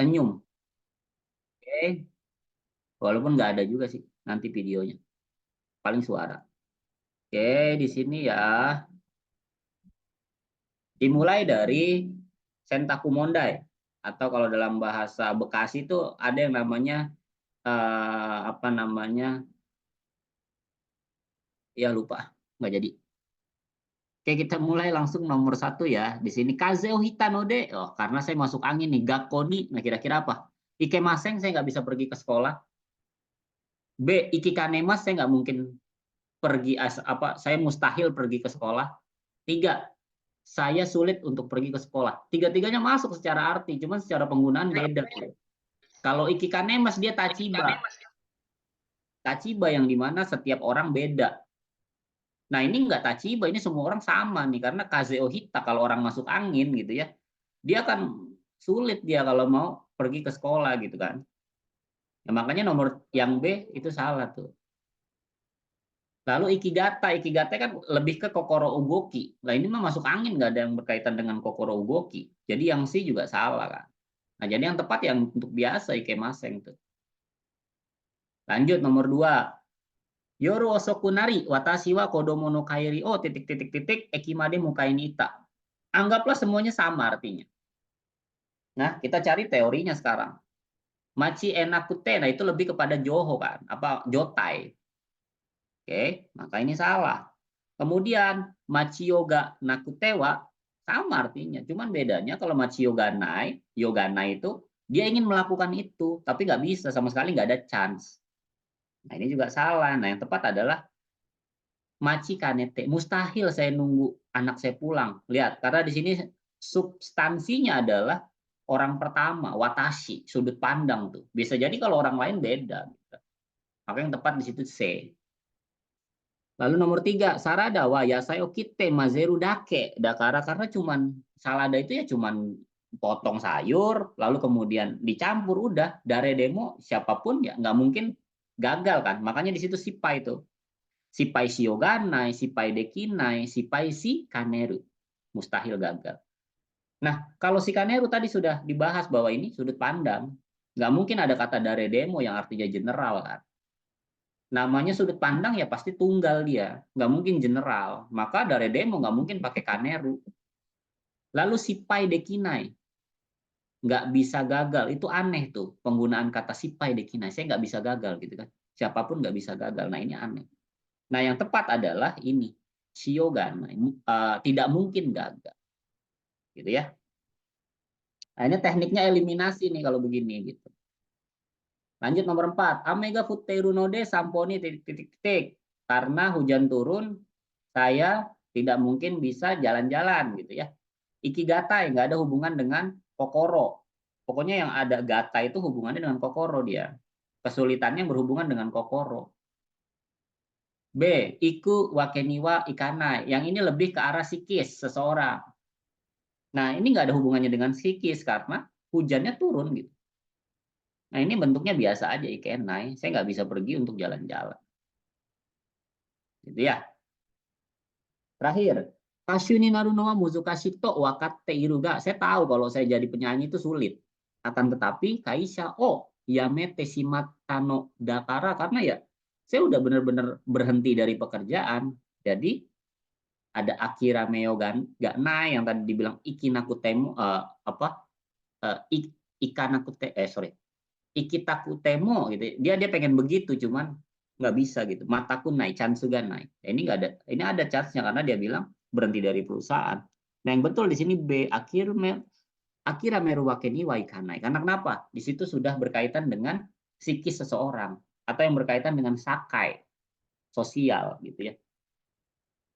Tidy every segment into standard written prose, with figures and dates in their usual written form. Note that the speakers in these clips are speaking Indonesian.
senyum. Oke, walaupun nggak ada juga sih nanti videonya, paling suara. Oke, di sini ya dimulai dari Sentaku Mondai, atau kalau dalam bahasa Bekasi itu ada yang namanya apa namanya, ya lupa, nggak jadi. Oke, kita mulai langsung nomor satu ya. Di sini Kazeo Hitanode. Oh, karena saya masuk angin nih. Gakoni. Nah, kira-kira apa? Ikemaseng, saya nggak bisa pergi ke sekolah. B. Ikikanemas, saya nggak mungkin pergi. Saya mustahil pergi ke sekolah. Tiga. Saya sulit untuk pergi ke sekolah. Tiga-tiganya masuk secara arti, cuman secara penggunaan beda. Kalau ikikanemas dia tachiba. Tachiba yang dimana setiap orang beda. Nah, ini nggak tachiba, ini semua orang sama nih, karena kazeo hita, kalau orang masuk angin gitu ya, dia kan sulit dia kalau mau pergi ke sekolah gitu kan. Ya, makanya nomor yang B itu salah tuh. Lalu ikigata, ikigata kan lebih ke kokoro ugoki. Nah, ini mah masuk angin, nggak ada yang berkaitan dengan kokoro ugoki. Jadi yang C juga salah kan. Nah, jadi yang tepat yang untuk biasa ikemaseng tuh. Lanjut nomor 2. Yoru osokunari watashi wa kodomo no kairi o titik titik titik ekimade mukai ni ita. Anggaplah semuanya sama artinya. Nah, kita cari teorinya sekarang. Machi enakute, nah itu lebih kepada joho kan, apa jotai. Oke, maka ini salah. Kemudian machi yoga nakutewa sama artinya, cuman bedanya kalau machi yoganai itu dia ingin melakukan itu, tapi nggak bisa sama sekali, nggak ada chance. Nah, ini juga salah. Nah, yang tepat adalah machi kanete, mustahil saya nunggu anak saya pulang. Lihat, karena di sini substansinya adalah orang pertama, watashi, sudut pandang tuh. Bisa jadi kalau orang lain beda. Maka yang tepat di situ C. Lalu nomor 3, sarada wa yasayo kite mazeru dake. Dakara, karena cuman salada itu ya cuman potong sayur, lalu kemudian dicampur, udah. Dare demo, siapapun ya nggak mungkin gagal kan. Makanya di situ sipai itu. Sipai shioganai, sipai dekinai, sipai si kaneru. Mustahil gagal. Nah, kalau si kaneru tadi sudah dibahas bahwa ini sudut pandang. Nggak mungkin ada kata dare demo yang artinya general kan. Namanya sudut pandang ya pasti tunggal dia. Nggak mungkin general. Maka dare demo nggak mungkin pakai kaneru. Lalu sipai dekinai. Nggak bisa gagal. Itu aneh tuh penggunaan kata sipai dekinai. Saya nggak bisa gagal gitu kan. Siapapun nggak bisa gagal. Nah, ini aneh. Nah, yang tepat adalah ini, Shiogan. Tidak mungkin gagal. Gitu ya. Nah, ini tekniknya eliminasi nih kalau begini gitu. Lanjut nomor 4. Amega futteru node samponi titik-titik. Karena hujan turun, saya tidak mungkin bisa jalan-jalan gitu ya. Ikigata nggak ada hubungan dengan kokoro. Pokoknya yang ada gata itu hubungannya dengan kokoro dia. Kesulitannya berhubungan dengan kokoro. B. Iku wakeniwa ikana. Yang ini lebih ke arah psikis seseorang. Nah, ini nggak ada hubungannya dengan psikis karena hujannya turun gitu. Nah, ini bentuknya biasa aja ikenai. Saya nggak bisa pergi untuk jalan-jalan. Gitu ya. Terakhir, Kasyuni Narunowa Muzukashi to wakatte iruga. Saya tahu kalau saya jadi penyanyi itu sulit. Akan tetapi Kaisha yamete shimatta no dakara, karena ya saya udah benar-benar berhenti dari pekerjaan. Jadi ada Akira Meogan nggak naik yang tadi dibilang Ikinaku temu apa Ikanaku sorry Ikitaku temo gitu. Dia pengen begitu cuman nggak bisa gitu. Mataku naik, chansuga naik. Ini nggak ada, ini ada chance-nya karena dia bilang berhenti dari perusahaan. Nah, yang betul di sini B, Akira Meruwakeni Waikanai. Karena kenapa? Di situ sudah berkaitan dengan psikis seseorang atau yang berkaitan dengan sakai sosial gitu ya.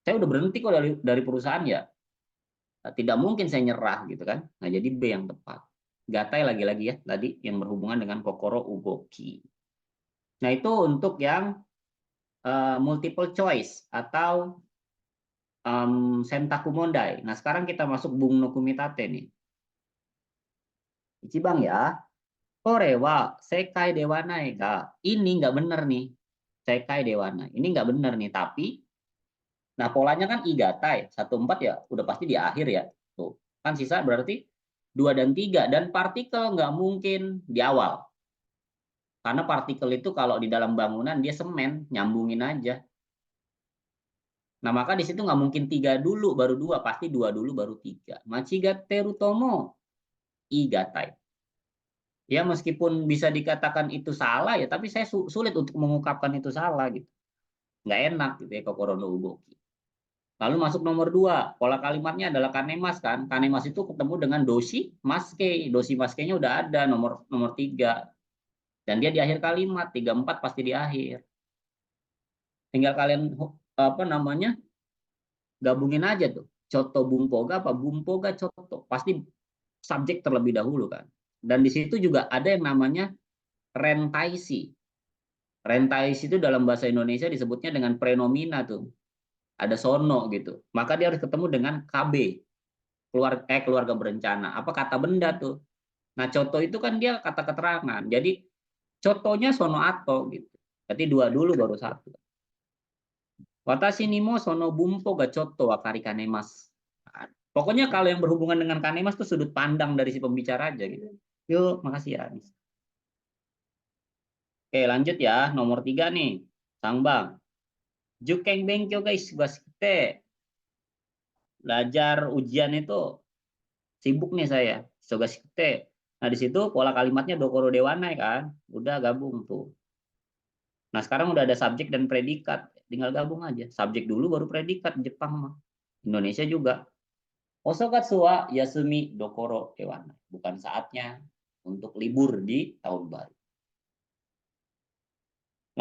Saya udah berhenti kok dari perusahaan ya. Tidak mungkin saya nyerah gitu kan. Nah, jadi B yang tepat. Gatai lagi-lagi ya tadi yang berhubungan dengan kokoro ugoki. Nah, itu untuk yang multiple choice atau Sentaku Mondai. Nah, sekarang kita masuk Bung no Kumitate nih. Ichibang ya. Kore wa sekai dewanai ga. Ini nggak benar nih. Sekai dewanai. Ini nggak benar nih. Tapi, nah polanya kan igatai. 1-4 ya udah pasti di akhir ya. Tuh. Kan sisa berarti 2 dan 3, dan partikel nggak mungkin di awal. Karena partikel itu kalau di dalam bangunan dia semen, nyambungin aja. Nah, maka di situ nggak mungkin 3 dulu baru 2, pasti 2 dulu baru 3. Machigateru tomo igatai. Ya, meskipun bisa dikatakan itu salah ya, tapi saya sulit untuk mengungkapkan itu salah gitu. Nggak enak gitu ya, kokoro no uboki. Lalu masuk nomor 2, pola kalimatnya adalah kanemas kan. Kanemas itu ketemu dengan doshi maske. Doshi maskenya udah ada nomor nomor 3. Dan dia di akhir kalimat, 3 4 pasti di akhir. Tinggal kalian apa namanya? Gabungin aja tuh. Coto bumpoga apa bumpoga coto. Pasti subjek terlebih dahulu kan. Dan di situ juga ada yang namanya rentaisi. Rentaisi itu dalam bahasa Indonesia disebutnya dengan prenomina tuh. Ada sono gitu. Maka dia harus ketemu dengan KB, keluarga berencana. Apa kata benda tuh? Nah, coto itu kan dia kata keterangan. Jadi cotonya sono ato gitu. Berarti 2 dulu baru 1. Watashi ni mo sono bumpo ga chotto wakari kanemas. Pokoknya kalau yang berhubungan dengan kanemas tuh sudut pandang dari si pembicara aja gitu. Yuk, makasih ya. Oke, lanjut ya. Nomor 3 nih. Sang Bang. Jukeng benkyo guys, kita belajar ujian itu sibuk nih saya. Sogasikute. Nah, di situ pola kalimatnya dokoro dewanai kan. Udah gabung tuh. Nah, sekarang udah ada subjek dan predikat. Tinggal gabung aja. Subjek dulu baru predikat Jepang mah. Indonesia juga. Osokatsu wa yasumi dokoro dewanai. Bukan saatnya untuk libur di tahun baru.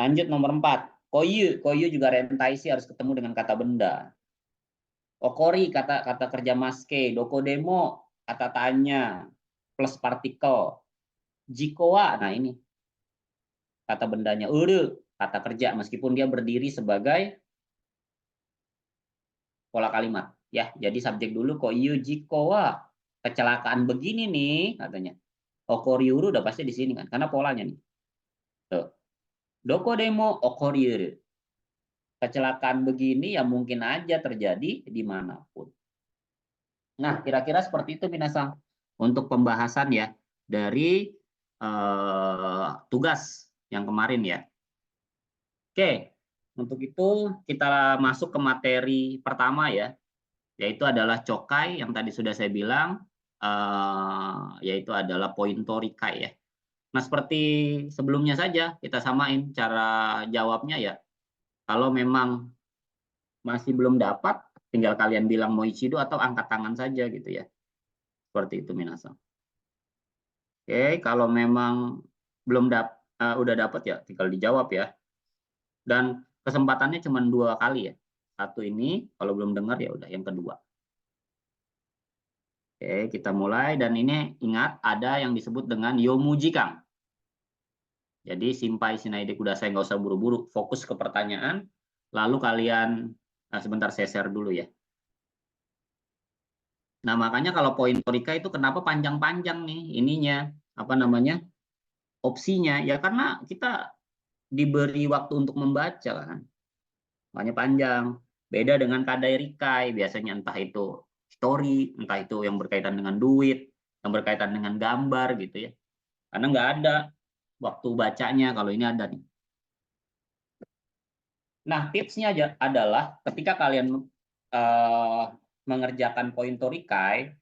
Lanjut nomor 4. Koyu. Koyu juga rentaisi harus ketemu dengan kata benda. Okori kata kerja maske. Dokodemo kata tanya plus partikel. Jikowa, nah ini kata bendanya. Uru kata kerja meskipun dia berdiri sebagai pola kalimat. Ya, jadi subjek dulu koyu jikowa. Kecelakaan begini nih katanya. Okoriuru udah pasti di sini kan karena polanya nih. Tuh. Doko demo okoriuru. Kecelakaan begini ya mungkin aja terjadi dimanapun. Nah, kira-kira seperti itu Minasang untuk pembahasan ya dari tugas yang kemarin ya. Oke, untuk itu kita masuk ke materi pertama ya, yaitu adalah cokai yang tadi sudah saya bilang, yaitu adalah pointorikai ya. Nah, seperti sebelumnya saja kita samain cara jawabnya ya. Kalau memang masih belum dapat, tinggal kalian bilang moichido atau angkat tangan saja gitu ya. Seperti itu Minasang. Oke, kalau memang belum udah dapat ya tinggal dijawab ya. Dan kesempatannya cuma 2 kali ya. Satu ini, kalau belum dengar ya udah yang kedua. Oke, kita mulai dan ini ingat ada yang disebut dengan yomujikang. Jadi simpai sinaide kudasai, nggak usah buru-buru, fokus ke pertanyaan, lalu kalian sebentar saya share dulu ya. Nah, makanya kalau poin torika itu kenapa panjang-panjang nih ininya, apa namanya, opsinya, ya karena kita diberi waktu untuk membaca kan, makanya panjang. Beda dengan kadai rikai, biasanya entah itu story, entah itu yang berkaitan dengan duit, yang berkaitan dengan gambar gitu ya. Karena nggak ada waktu bacanya, kalau ini ada nih. Nah, tipsnya adalah ketika kalian mengerjakan poin torikai,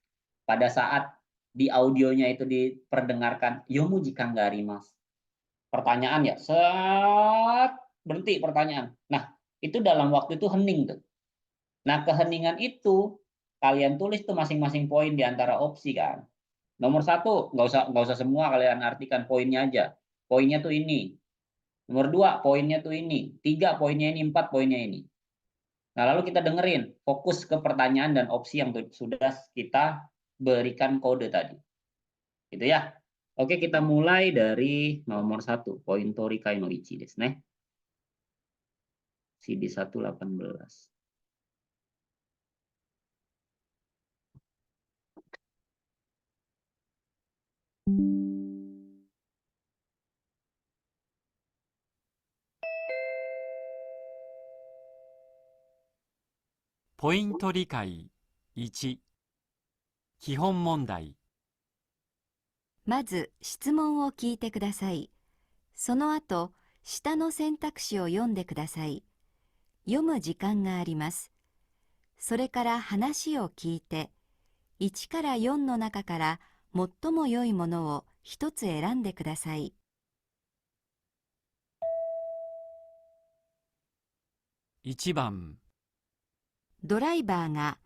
pada saat di audionya itu diperdengarkan yomu jika nggak mas, pertanyaan ya, set berhenti pertanyaan. Nah, itu dalam waktu itu hening tuh. Nah, keheningan itu kalian tulis tuh masing-masing poin di antara opsi kan. Nomor 1 nggak usah semua kalian artikan, poinnya aja. Poinnya tuh ini. Nomor 2 poinnya tuh ini. 3 poinnya ini, 4 poinnya ini. Nah, lalu kita dengerin, fokus ke pertanyaan dan opsi yang sudah kita berikan kode tadi. Gitu ya. Oke, kita mulai dari nomor 1, poin torikai no ichi desu ne. CD 118. Poin 理解1基本問題まず質問を聞いてください。その後、下の選択肢を読んでください。読む時間があります。それから話を聞いて、1から4の中から最も良いものを一つ選んでください。1番、ドライバーが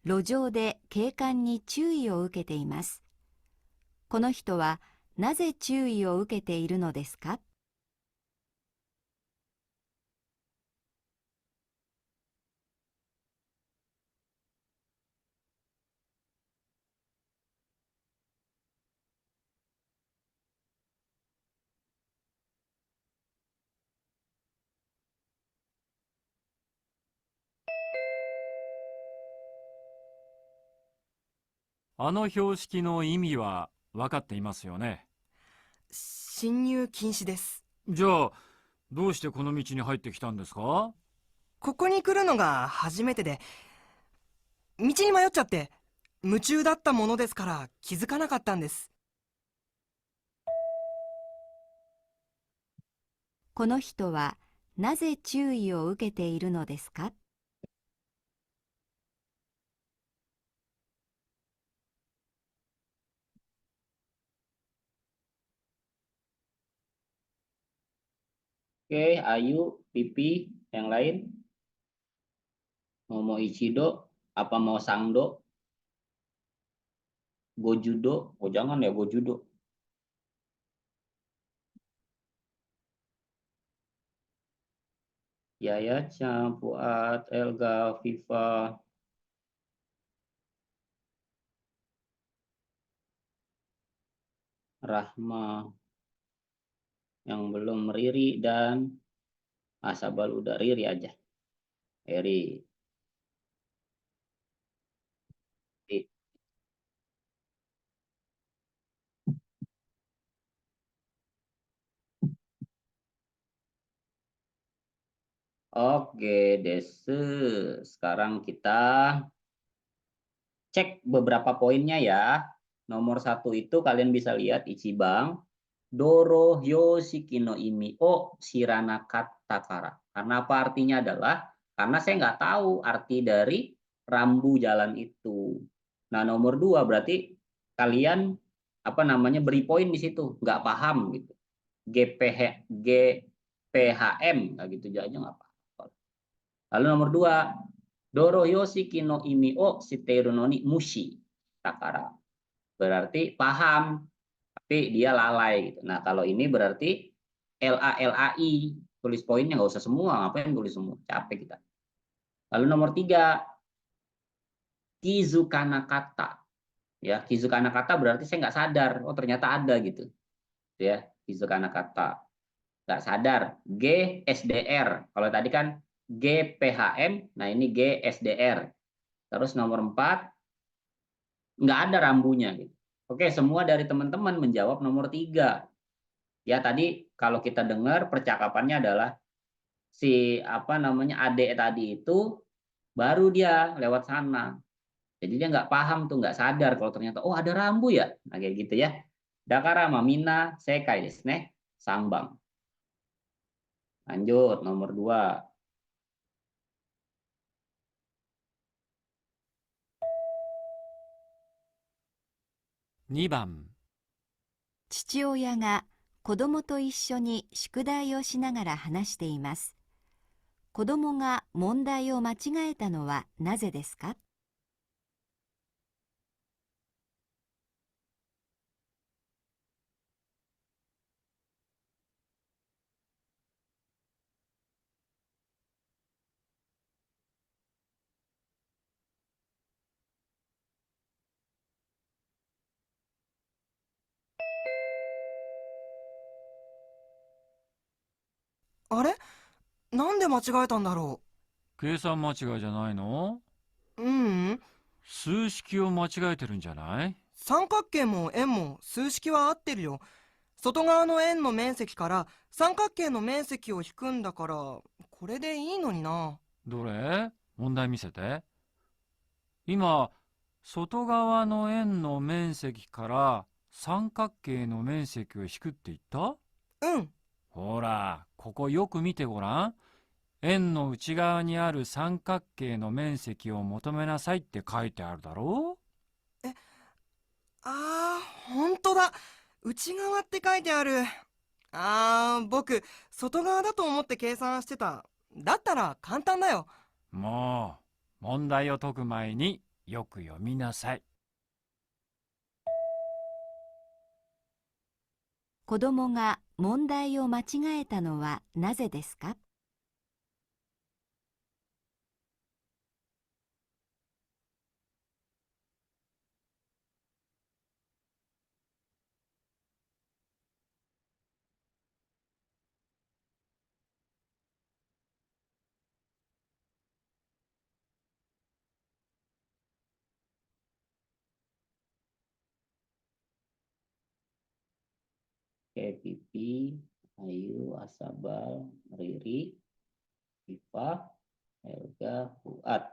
路上で警官に注意を受けています。この人はなぜ注意を受けているのですか？あの標識の意味は分かっていますよね。進入禁止です。じゃあ、どうしてこの道に入ってきたんですか？ここに来るのが初めてで、道に迷っちゃって、夢中だったものですから気づかなかったんです。この人はなぜ注意を受けているのですか？Oke, Ayu, Pipi, yang lain mau Ichido, apa mau Sangdo, Gojudo, oh jangan ya Gojudo. Yaya, Chan, Fuad, Elga, Viva, Rahma, yang belum Riri dan Asabal udah Riri aja. Eri. Oke, Dese. Sekarang kita cek beberapa poinnya ya. Nomor 1 itu kalian bisa lihat Ichibang. Doro Yoshiki no Imi o Shiranaka Takara. Karena apa artinya adalah karena saya nggak tahu arti dari rambu jalan itu. Nah, nomor 2 berarti kalian apa namanya beri poin di situ, nggak paham gitu. GPHM nggak gitu aja nggak apa-apa. Lalu nomor 2, Doro Yoshiki no Imi o Shiteru no ni Mushi Takara. Berarti paham tapi dia lalai gitu. Nah, kalau ini berarti LALAI, tulis poinnya nggak usah semua, ngapain tulis semua, capek kita. Lalu nomor 3, Kizukana kata. Ya, Kizukana kata berarti saya nggak sadar, oh ternyata ada gitu. Ya, Kizukana kata. Nggak sadar. GSDR. Kalau tadi kan GPHM, nah ini GSDR. Terus nomor 4, nggak ada rambunya gitu. Oke, semua dari teman-teman menjawab nomor 3. Ya tadi kalau kita dengar percakapannya adalah si apa namanya adek tadi itu baru dia lewat sana. Jadi dia nggak paham tuh, nggak sadar kalau ternyata oh ada rambu ya. Nah, kayak gitu ya. Dakara mamina sekai desu ne. Sangbang. Lanjut nomor 2. 2番、父親が子供と一緒に宿題をしながら話しています。子供が問題を間違えたのはなぜですか？あれ、なんで間違えたんだろ計算間違いじゃないの？う。数式を間違えてるんじゃない？三角形も円も数式は合ってるよ。外側の円の面積から三角形の面積を引くんだから、これでいいのにな。どれ？問題見せて。今、外側の円の面積から三角形の面積を引くって言った？うん。ほら、ここよく見てごらん。円の内側にある三角形の面積を求めなさいって書いてあるだろあー、ほんとだ。内側って書いてある。僕、外側だと思って計算してた。だったら簡単だよ。う。もう、問題を解く前によく読みなさい。子供が問題を間違えたのはなぜですか？Oke, Pipi, Ayu, Asabal, Riri, Iva, Helga, Fuad.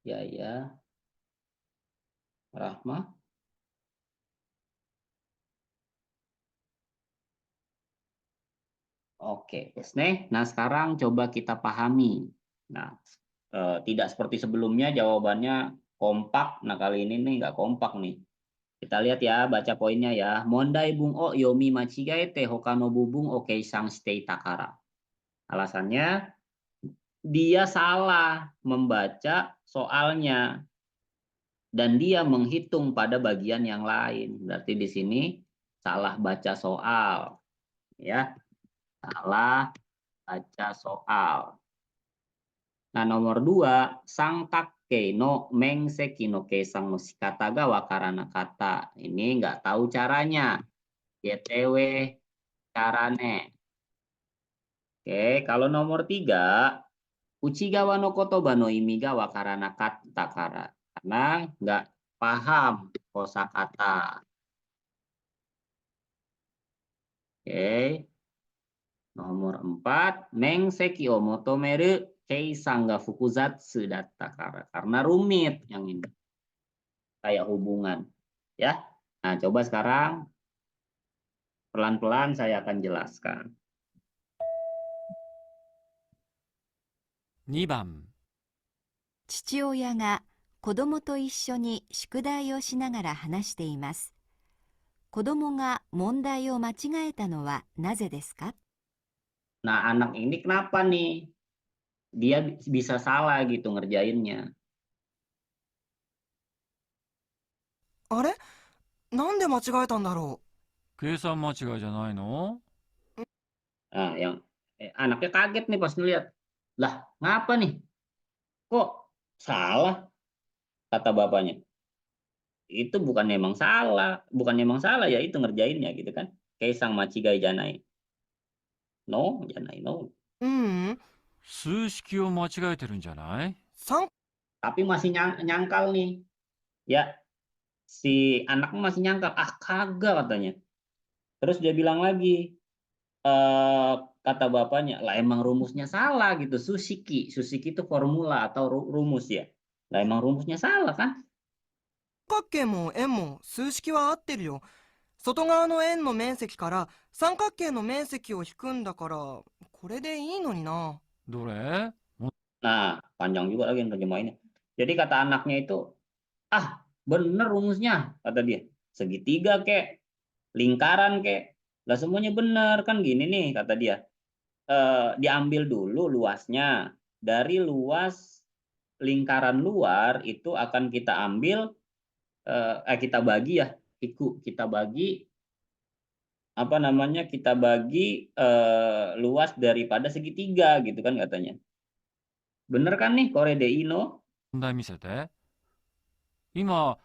Yaya, Rahma. Oke, Desne. Nah, sekarang coba kita pahami. Nah, tidak seperti sebelumnya jawabannya kompak. Nah, kali ini nih nggak kompak nih. Kita lihat ya, baca poinnya ya. Mondai bung o yomi machigae te hokano bubung oke sang stay takara. Alasannya dia salah membaca soalnya dan dia menghitung pada bagian yang lain. Berarti di sini salah baca soal, ya. Salah baca soal. Nah, nomor 2, sangkakke no mengseki no keisang no shikata ga wakarana kata. Ini nggak tahu caranya. YTW carane. Oke, kalau nomor 3, uchigawa no kotoba no imi ga wakarana kata kara. Karena nggak paham kosakata. Oke. Nomor 4, mengseki o motomeru keisang ga fukuzatsu datta kara. Karena rumit yang ini. Kayak hubungan, ya. Nah, coba sekarang pelan-pelan saya akan jelaskan. 2番、父親が子供と一緒に宿題をしながら話しています。子供が問題を間違えたのはなぜですか？ Nah, anak ini kenapa nih? Dia bisa salah gitu ngerjainnya. あれ、なんで間違えたんだろ計算間違いじゃないの？ Nah, anaknya kaget nih pas ngeliat. Lah, ngapa nih? Kok salah? Kata bapaknya. Itu bukan emang salah ya itu ngerjainnya gitu kan. Keisang machigai janai. No, janai no. う。ううん。数式を間違えてるんじゃない？三 Tapi masih nyangkal nih. Ya, si anak masih nyangkal. Ah, kagak katanya. Terus dia bilang lagi, kata bapaknya, lah emang rumusnya salah gitu. Susiki itu formula atau rumus ya. Lah emang rumusnya salah kan? 角形も円も数式は合ってるよ。外側の円の面積から三角形の面積を引くんだから、これでいいのにな。どれ？ Nah, panjang juga lagi terjemahinnya. Jadi kata anaknya itu, ah bener rumusnya, kata dia. Segitiga kek, lingkaran kek, lah semuanya bener kan gini nih, kata dia. Diambil dulu luasnya. Dari luas lingkaran luar itu akan kita ambil, kita bagi ya, kita bagi apa namanya, kita bagi luas daripada segitiga gitu kan katanya. Bener kan nih Kore de Ino? 問題見せて。今、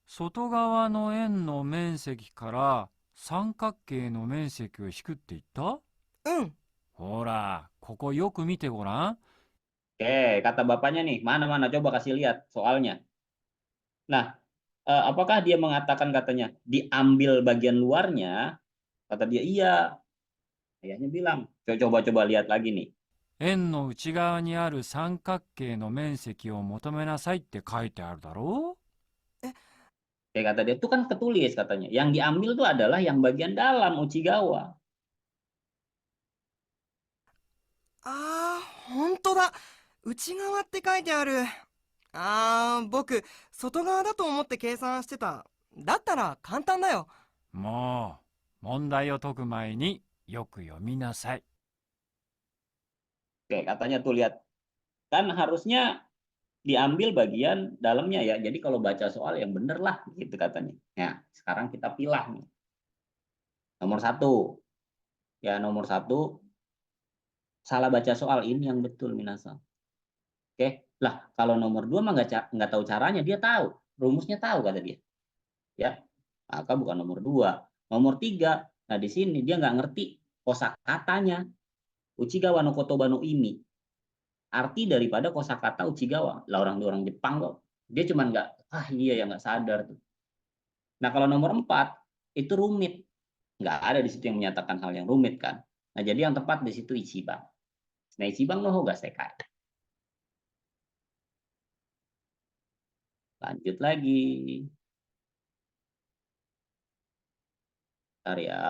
外側の円の面積から三角形の面積を引くって言った？うん。ほら、ここよく見てごらん。 Oke, kata bapaknya nih, mana coba kasih lihat soalnya. Nah, apakah dia mengatakan katanya diambil bagian luarnya? Kata dia iya. Ayahnya bilang, coba lihat lagi nih. 円の内側にある三角形の面積を求めなさいって書いてあるだろう。Kayak kata dia, itu kan ketulis katanya. Yang diambil tuh adalah yang bagian dalam Uchigawa. あー、ほんとだ。内側って書いてある。僕、外側だと思って計算してた。だったら簡単だよ。もう、問題を解く前によく読みなさい。Oke, katanya tuh lihat. Kan harusnya diambil bagian dalamnya ya. Jadi kalau baca soal yang bener lah gitu katanya. Nah, sekarang kita pilah nih. Nomor satu. Ya, nomor satu. Salah baca soal ini yang betul, Minasan. Oke. Lah, kalau nomor dua mah nggak tahu caranya. Dia tahu. Rumusnya tahu kata dia. Ya. Maka bukan nomor dua. Nomor tiga. Nah, di sini dia nggak ngerti kosakatanya. Uchigawa no kotoba no imi. Arti daripada kosakata Uchigawa. Lah orang Jepang kok. Dia cuma nggak, iya ya nggak sadar tuh. Nah kalau nomor 4 itu rumit. Nggak ada di situ yang menyatakan hal yang rumit kan. Nah jadi yang tepat di situ Ichibang. Nah Ichibang no hoga sekai. Lanjut lagi. Bentar ya.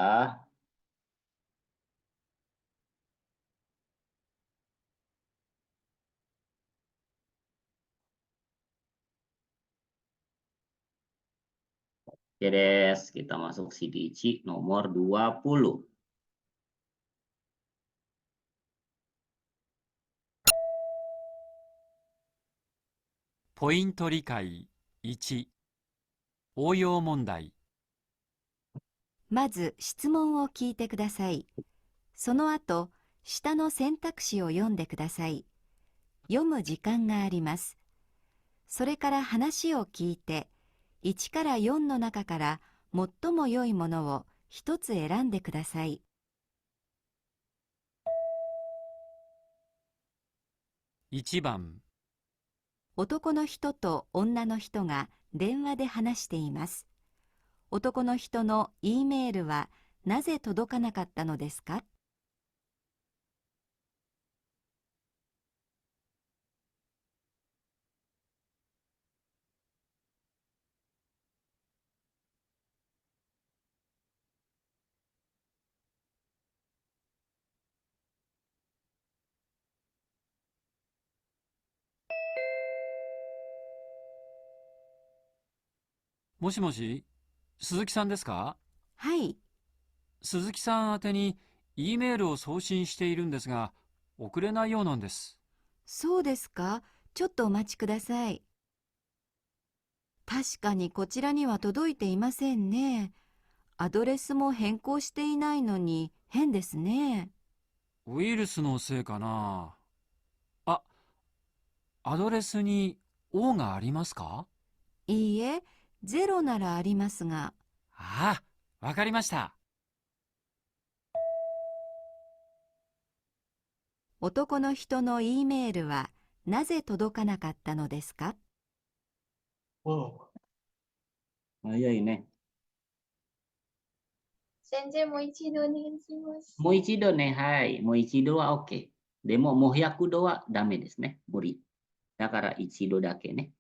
Oke des, kita masuk Shidiichi nomor 20. ポイント理解1、応用問題。まず質問を聞いてください。その後、下の選択肢を読んでください。読む時間があります。それから話を聞いて、1から4の中から最も良いものを一つ選んでください。1番、男の人と女の人が電話で話しています。男の人の E メールはなぜ届かなかったのですか？もしもし、鈴木さんですか？はい、鈴木さん宛てに E メールを送信しているんですが、送れないようなんです。そうですか。ちょっとお待ちください。確かにこちらには届いていませんね。アドレスも変更していないのに変ですね。ウイルスのせいかな。あ、アドレスに O がありますか？いいえ、ゼロならありますが。ああ、わかりました。男の人の E メールはなぜ届かなかったのですか？ Wow. Oh iya ini. 先生もう一度お願いします。もう一度ね、はい。もう一度は OK。でも、もう100度はダメですね。無理。だから一度だけね。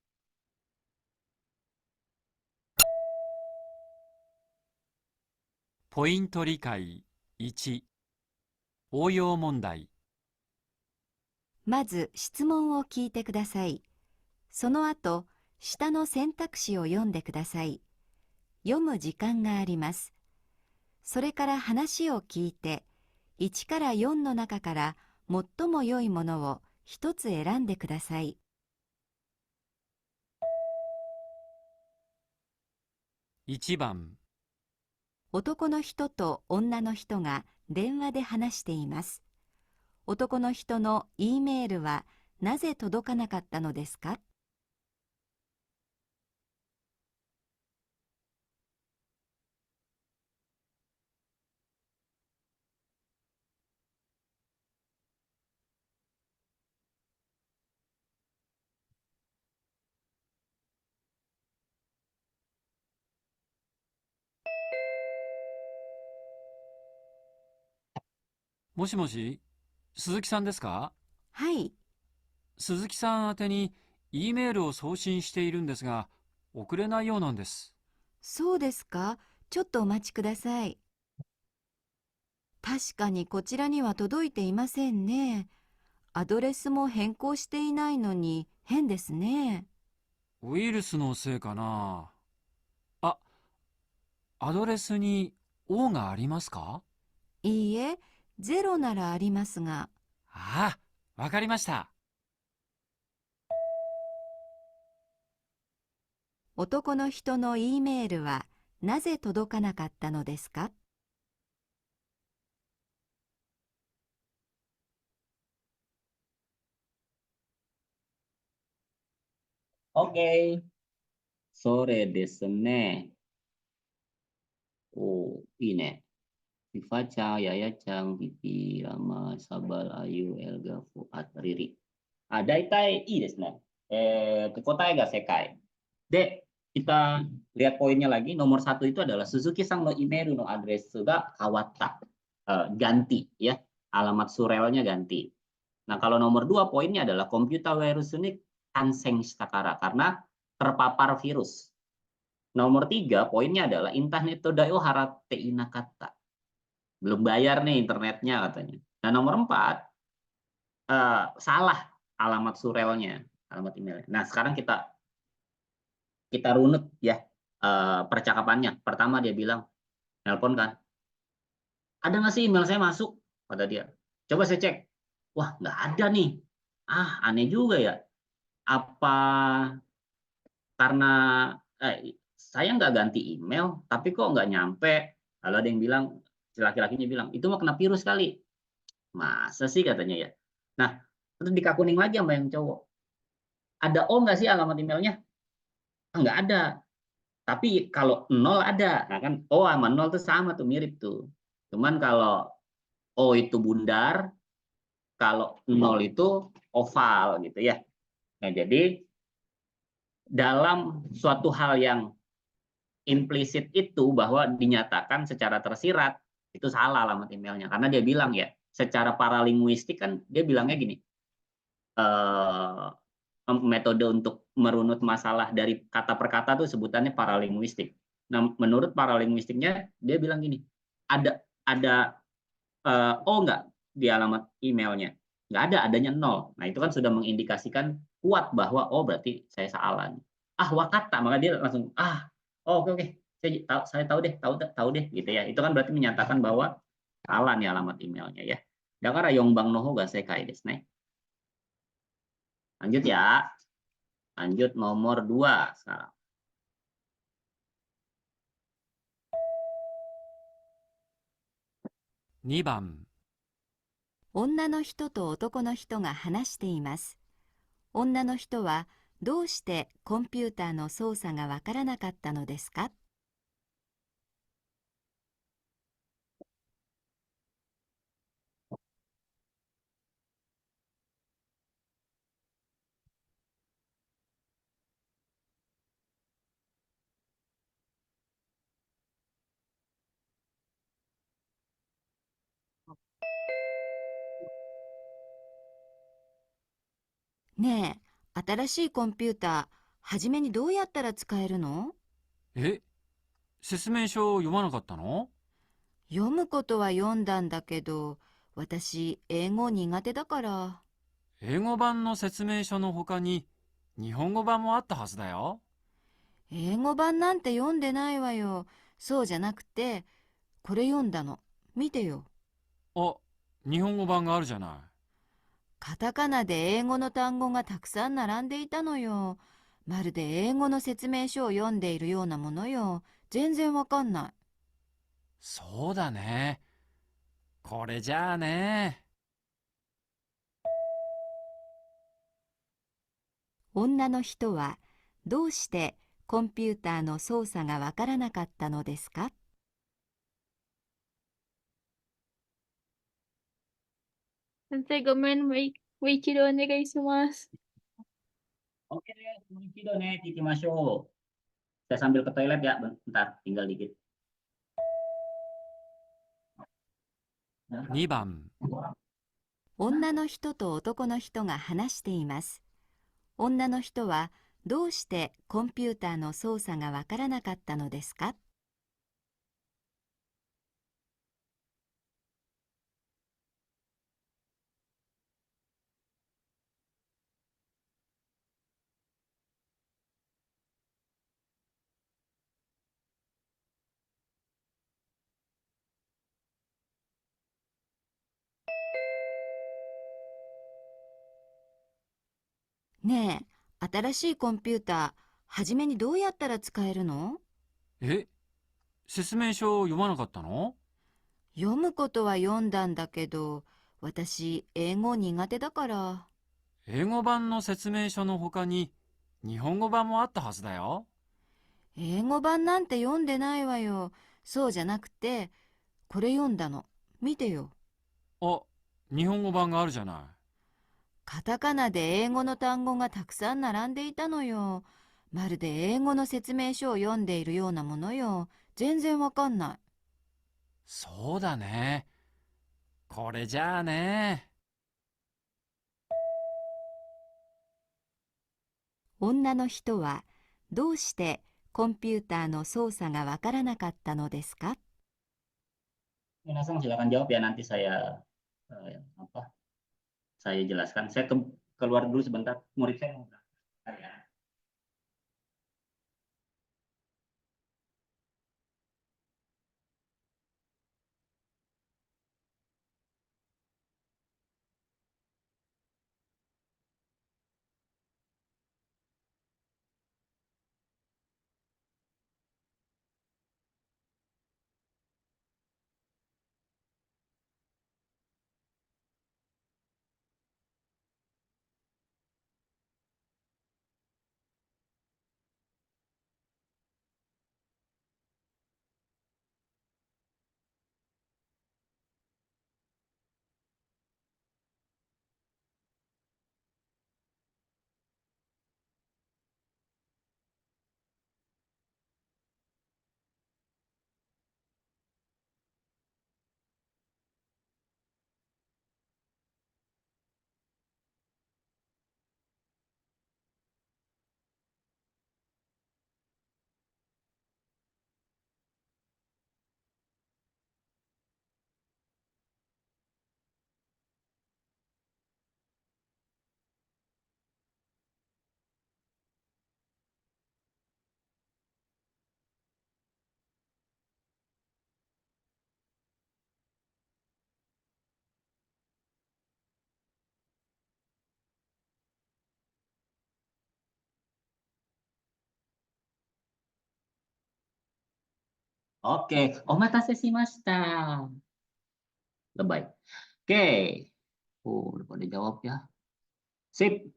ポイント理解1、応用問題。まず質問を聞いてください。その後、下の選択肢を読んでください。読む時間があります。それから話を聞いて、1から4の中から最も良いものを一つ選んでください。1番、男の人と女の人が電話で話しています。男の人の E メールはなぜ届かなかったのですか？もしもし、鈴木さんですか？はい。鈴木さん宛てに E メールを送信しているんですが、送れないようなんです。そうですか。ちょっとお待ちください。確かにこちらには届いていませんね。アドレスも変更していないのに変ですね。ウイルスのせいかな。あ、アドレスに O がありますか？いいえ、ゼロならありますが。ああ、わかりました。男の人の E メールはなぜ届かなかったのですか？Oke, sore desu ne. Oh,いいね。リファちゃん、ややちゃん、ピピ、ラマ、サバ、ラユ、エルガ、フア、リリ。あ、大体いいですね。答えが正解。で、kita lihat poinnya lagi. Nomor satu itu adalah Suzuki-san no email no address ga kawatta. Ganti ya. Alamat surelnya ganti. Nah, kalau nomor dua poinnya adalah komputer virus ini kanseng shtakara karena terpapar virus. Nomor tiga poinnya adalah internet todayo harate inakata. Belum bayar nih internetnya katanya. Nah, nomor empat salah alamat surelnya, alamat emailnya. Nah, sekarang kita runut ya percakapannya. Pertama dia bilang, nelpon kan, ada nggak sih email saya masuk? Kata dia. Coba saya cek. Wah, nggak ada nih. Ah, aneh juga ya. Apa karena saya nggak ganti email, tapi kok nggak nyampe? Lalu ada yang bilang, si laki-lakinya bilang, itu mah kena virus kali. Masa sih katanya ya. Nah, terus dikakuning lagi sama yang cowok. Ada O nggak sih alamat emailnya? Ah, nggak ada. Tapi kalau nol ada. Nah kan O sama nol tuh sama tuh, mirip tuh. Cuman kalau O itu bundar, kalau nol itu oval gitu ya. Nah, jadi dalam suatu hal yang implisit itu bahwa dinyatakan secara tersirat, itu salah alamat emailnya. Karena dia bilang ya, secara paralinguistik kan dia bilangnya gini, eh, metode untuk merunut masalah dari kata per kata tuh sebutannya paralinguistik. Nah, menurut paralinguistiknya dia bilang gini, ada O nggak di alamat emailnya? Nggak ada, adanya nol. Nah, itu kan sudah mengindikasikan kuat bahwa oh berarti saya salah. Ah, wakata, maka dia langsung oh, oke oke, saya tahu deh, tahu deh gitu ya. Itu kan berarti menyatakan bahwa salah nih alamat emailnya ya. Dakara yongbang no hoga sekai desu ne. Lanjut ya. Lanjut nomor 2 sekarang. 2番、女の人と男の人が話しています。女の人はどうしてコンピューターの操作がわからなかったのですか？ねえ、新しいコンピューター、はじめにどうやったら使えるの？え、説明書読まなかったの？読むことは読んだんだけど、私、英語苦手だから。英語版の説明書の他に日本語版もあったはずだよ。英語版なんて読んでないわよ。そうじゃなくて、これ読んだの。見てよ。あ、日本語版があるじゃなカタカナで英語の単語がたくさん並んでいたのよ。まるで英語の説明書を読んでいるようなものよ。全然わかんない。い。そうだね。これじゃあね。女の人はどうしてコンピューターの操作がわからなかったのですか？先生、ごめん、もう一度お願いします。Oke deh, Ichido nih, ikimashou. Saya sambil ke toilet ya, bentar, tinggal dikit. 2番、女の人と男の人が話しています。女の人はどうしてコンピューターの操作がわからなかったのですか？ねえ、新しいコンピューター、はじめにどうやったら使えるの？え、説明書読まなかったの？読むことは読んだんだけど、私、英語苦手だから。英語版の説明書の他に日本語版もあったはずだよ。英語版なんて読んでないわよ。そうじゃなくて、これ読んだの。見てよ。あ、日本語版があるじゃない。カタカナで英語の単語がたくさん並んでいたのよ。まるで英語の説明書を読んでいるようなものよ。全然わかんない。そうだね。これじゃあね。女の人はどうしてコンピューターの操作がわからなかったのですか？Minasang silakan jawab ya, nanti saya apa? Saya jelaskan. Saya keluar dulu sebentar. Murid saya mau berangkat ya. Oke, omatase shimashita. Lebay. Oke. Udah pada jawab ya. Sip.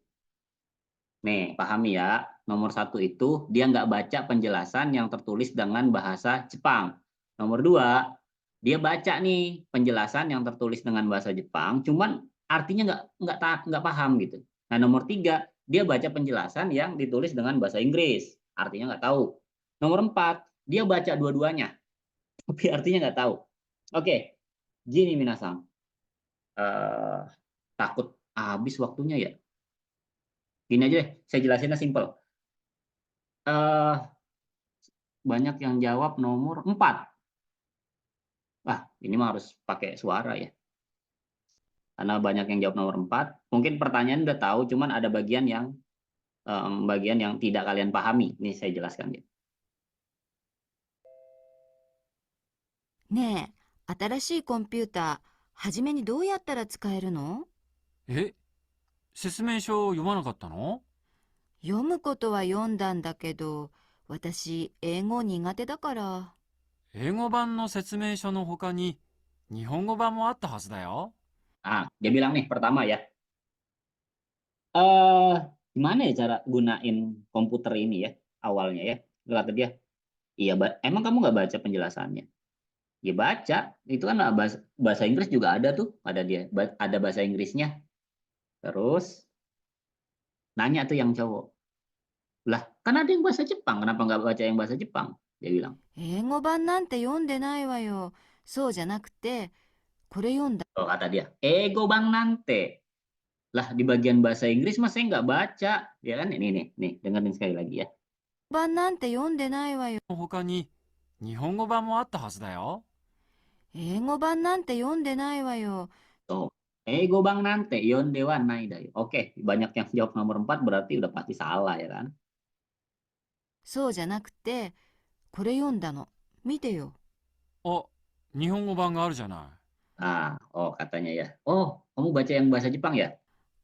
Nih, pahami ya. Nomor satu itu dia nggak baca penjelasan yang tertulis dengan bahasa Jepang. Nomor dua, dia baca nih penjelasan yang tertulis dengan bahasa Jepang, cuman artinya nggak paham gitu. Nah, nomor tiga, dia baca penjelasan yang ditulis dengan bahasa Inggris, artinya nggak tahu. Nomor empat, dia baca dua-duanya, tapi artinya nggak tahu. Oke, gini minasang. Eh, takut habis waktunya ya. Gini aja deh, saya jelasinnya simpel. Eh, banyak yang jawab nomor 4. Wah, ini mah harus pakai suara ya. Karena banyak yang jawab nomor 4. Mungkin pertanyaan udah tahu, cuman ada bagian yang tidak kalian pahami. Ini saya jelaskan ya. ねえ、新しいコンピューター、はじめにどうやったら使えるの？え、説明書読まなかったの？読むことは読んだんだけど、私、英語苦手だから。英語版の説明書の他に日本語版もあったはずだよ。Ah, dia bilang nih pertama ya. Eh, gimana ya cara gunain komputer ini ya awalnya ya? Kata dia, iya, emang kamu nggak baca penjelasannya? Ya baca, itu kan bahasa Inggris juga ada tuh, ada dia, ada bahasa Inggrisnya. Terus nanya tuh yang cowok, lah kan ada yang bahasa Jepang, kenapa nggak baca yang bahasa Jepang? Dia bilang, 英語版なんて読んでないわよ。そうじゃなくて、これ読んだ。 Oh, kata dia, ego bang nante. Lah di bagian bahasa Inggris mas saya nggak baca, ya kan? Ini nih, dengerin sekali lagi ya. 版なんて読んでないわよ。他に日本語版もあったはずだよ。英語版なんて読んでないわよ。 Oh, ego bang nante, yon dewa nai dayo. Oke, banyak yang jawab nomor 4 berarti udah pasti salah ya kan? そうじゃなくて、これ読んだの。見てよ。あ、日本語版があるじゃな Ah, oh katanya ya. Oh, kamu baca yang bahasa Jepang ya?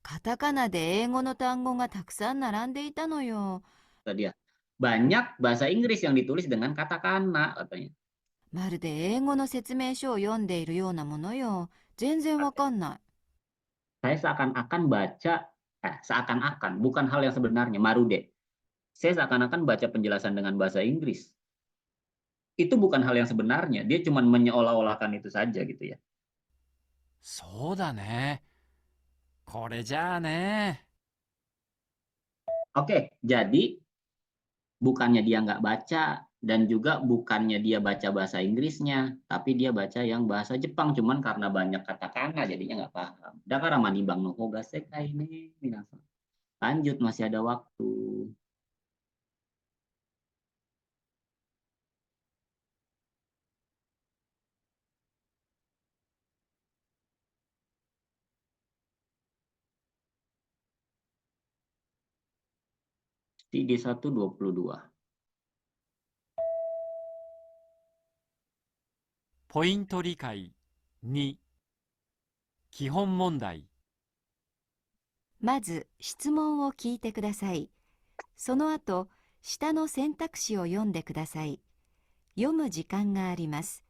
カタカナで英語の単語がたくさん並んでいたのよ。Kata dia. Banyak bahasa Inggris yang ditulis dengan katakana katanya. まるで英語の説明書を読んでいるようなものよ。全然わかんない。 Saya seakan-akan baca, seakan-akan, bukan hal yang sebenarnya, marude. Saya seakan-akan baca penjelasan dengan bahasa Inggris. Itu bukan hal yang sebenarnya, dia cuma menyeolah-olahkan itu saja gitu ya. そうだね。これじゃあね。Oke, jadi bukannya dia nggak baca dan juga bukannya dia baca bahasa Inggrisnya, tapi dia baca yang bahasa Jepang, cuman karena banyak katakana jadinya nggak paham. Dakara manimbang no hoga sekai ne minasan. Lanjut, masih ada waktu. TD1 22. ポイント理解2、基本問題。まず質問を聞いてください。その後、下の選択肢を読んでください。読む時間があります。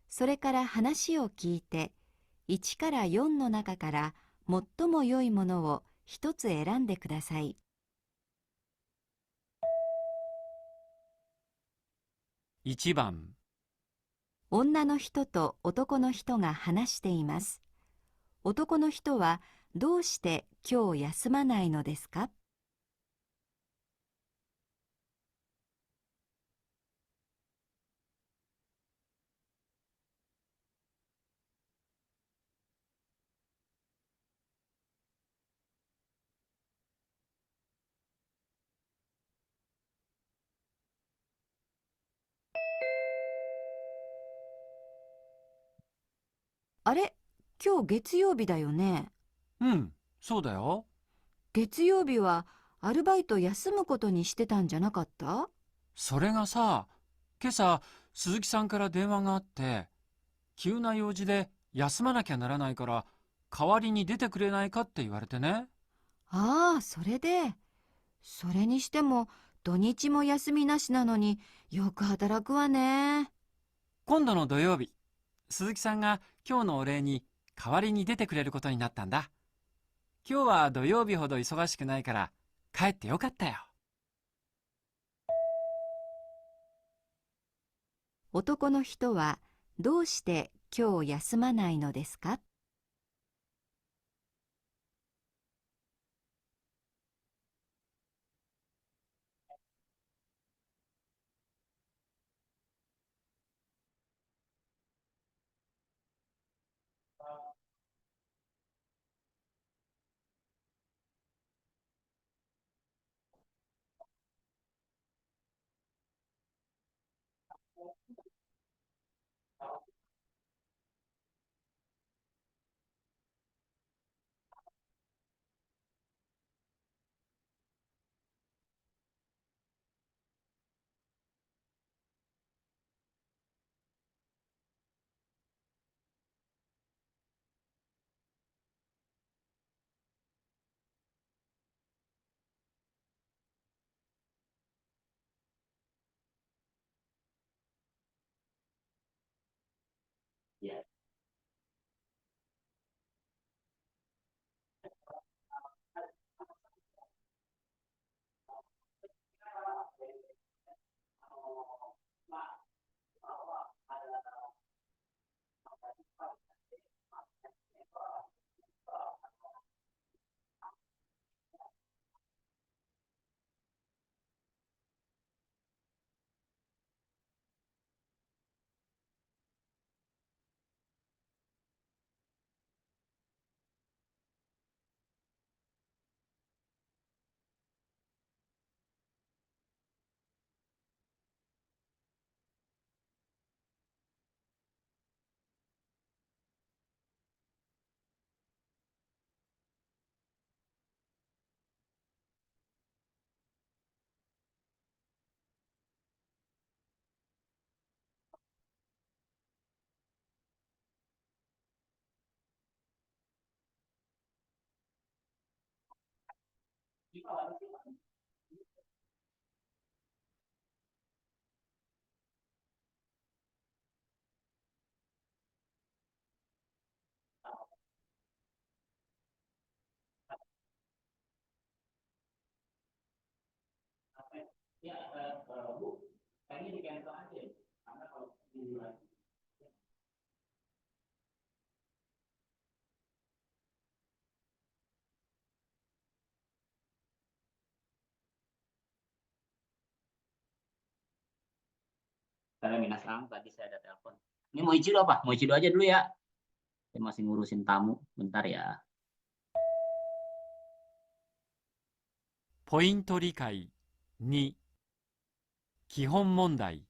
それから話を聞いて、1から4の中から最も良いものを一つ選んでください。1番、女の人と男の人が話しています。男の人はどうして今日休まないのですか？あれ、今日月曜日だよね。うん、そうだよ。月曜日はアルバイト休むことにしてたんじゃなかった？それがさ、今朝鈴木さんから電話があって、急な用事で休まなきゃならないから代わりに出てくれないかって言われてね。ああ、それで。それにしても土日も休みなしなのによく働くわね。今度の土曜日、鈴木さんが今日のお礼に代わりに出てくれることになったんだ。今日は土曜日ほど忙しくないから帰ってよかったよ。男の人はどうして今日休まないのですか？ Ya, Bu, kayaknya di cancel aja ya. Karena kalau di Karena Minasang tadi saya ada telepon. Ini mau Ichido apa? Mau Ichido aja dulu ya. Saya masih ngurusin tamu. Bentar ya. ポイント理解2、基本問題。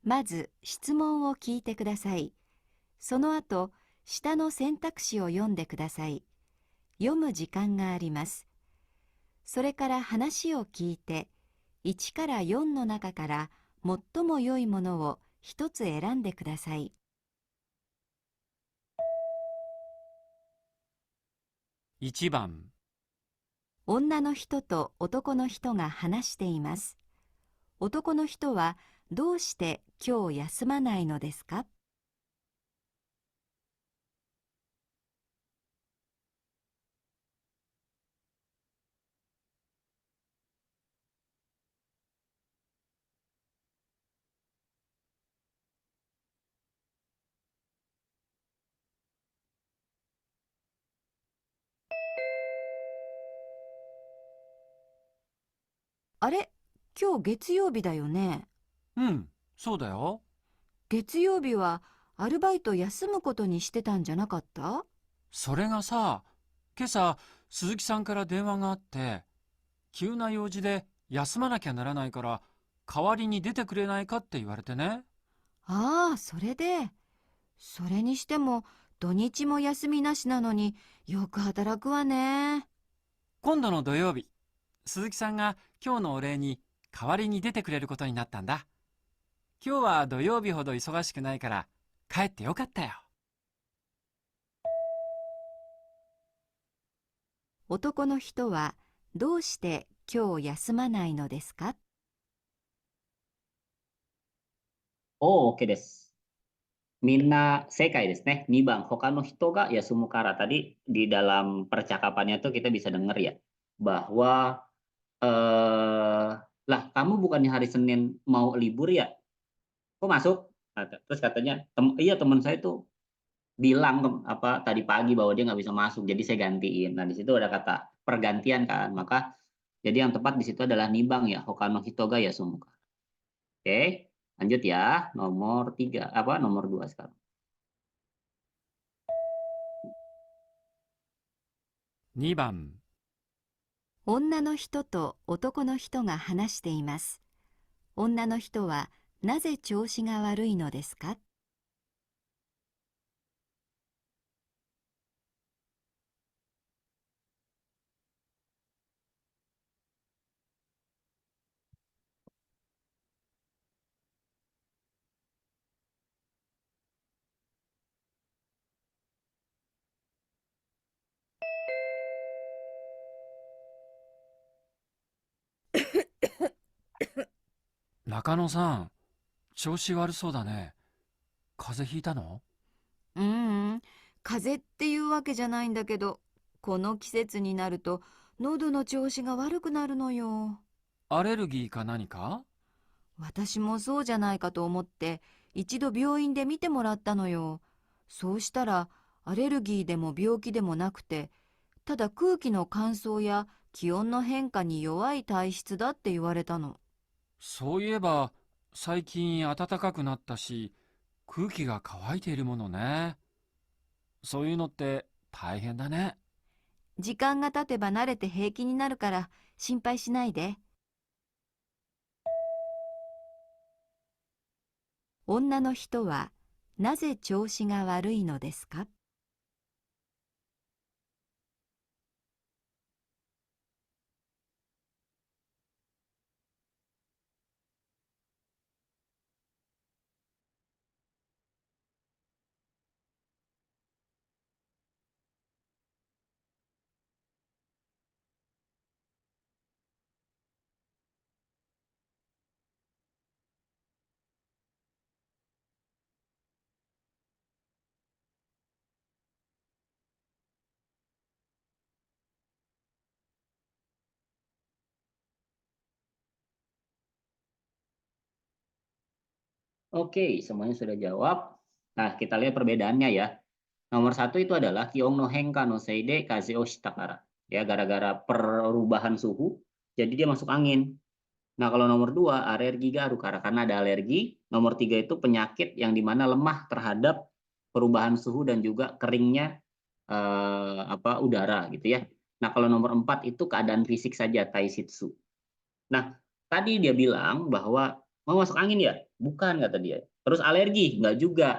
まず質問を聞いてください。その後、下の選択肢を読んでください。読む時間があります。それから話を聞いて、1から4の中から最も良いものを一つ選んでください。1番、女の人と男の人が話しています。男の人はどうして今日休まないのですか？あれ、今日月曜日だよね。うん、そうだよ。月曜日はアルバイト休むことにしてたんじゃなかった？それがさ、今朝、鈴木さんから電話があって、急な用事で休まなきゃならないから、代わりに出てくれないかって言われてね。ああ、それで。それにしても土日も休みなしなのによく働くわね。今度の土曜日、鈴木さんが今日のお礼に代わりに出てくれることになったんだ。今日は土曜日ほど忙しくないから帰ってよかったよ。男の人はどうして今日休まないのですか？Oh, oke des. Mina sekai desu ne. 2番、他の人が休むからtadi di dalam percakapannya tuh kita bisa dengar ya bahwa lah kamu bukannya hari Senin mau libur ya? Kok masuk? Terus katanya, iya teman saya tuh bilang apa tadi pagi bahwa dia nggak bisa masuk, jadi saya gantiin. Nah di situ ada kata pergantian kan, maka jadi yang tepat di situ adalah nibang ya, Hokano Hitoga ya Sumuka. Oke, lanjut ya, nomor 3 apa nomor 2 sekarang. 2番、女の人と男の人が話しています。女の人はなぜ調子が悪いのですか？中野さん、調子悪そうだね。風邪ひいたの？うーん、風邪っていうわけじゃないんだけど、この季節になると喉の調子が悪くなるのよ。アレルギーか何か？私もそうじゃないかと思って一度病院で見てもらったのよ。そうしたらアレルギーでも病気でもなくて、ただ空気の乾燥や気温の変化に弱い体質だって言われたの。そういえば、最近暖かくなったし、空気が乾いているものね。そういうのって大変だね。時間が経てば慣れて平気になるから心配しないで。女の人はなぜ調子が悪いのですか？ Oke, semuanya sudah jawab. Nah, kita lihat perbedaannya ya. Nomor satu itu adalah Kiong no henka no seide kaze o shitakara. Ya, gara-gara perubahan suhu, jadi dia masuk angin. Nah, kalau nomor dua, alergi garu karena ada alergi. Nomor tiga itu penyakit yang dimana lemah terhadap perubahan suhu dan juga keringnya udara gitu ya. Nah, kalau nomor empat itu keadaan fisik saja, taishitsu. Nah, tadi dia bilang bahwa mau masuk angin ya? Bukan, kata dia. Terus alergi? Enggak juga.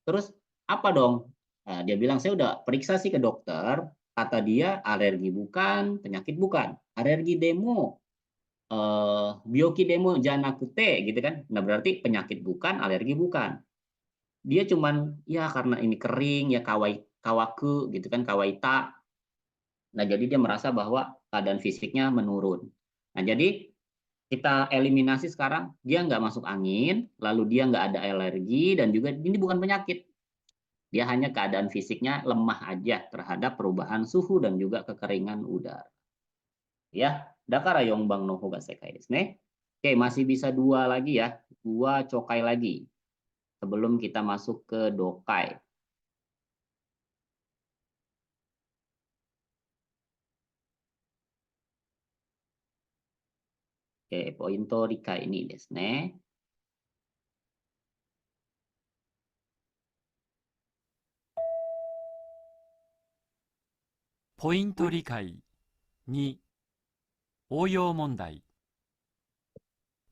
Terus apa dong? Nah, dia bilang, saya udah periksa sih ke dokter, kata dia alergi bukan, penyakit bukan. Alergi demo, bioki demo janakute gitu kan. Nah, berarti penyakit bukan, alergi bukan. Dia cuman ya karena ini kering ya kawaku gitu kan, kawaita. Nah, jadi dia merasa bahwa keadaan fisiknya menurun. Nah, jadi kita eliminasi sekarang, dia nggak masuk angin, lalu dia nggak ada alergi, dan juga ini bukan penyakit. Dia hanya keadaan fisiknya lemah aja terhadap perubahan suhu dan juga kekeringan udara. Ya, dakara yongbang no hoga sekai desu ne. Oke, masih bisa dua lagi ya, dua cokai lagi sebelum kita masuk ke dokai. Oke, pointo rika ini desu ne. Poinト理解2、応用問題。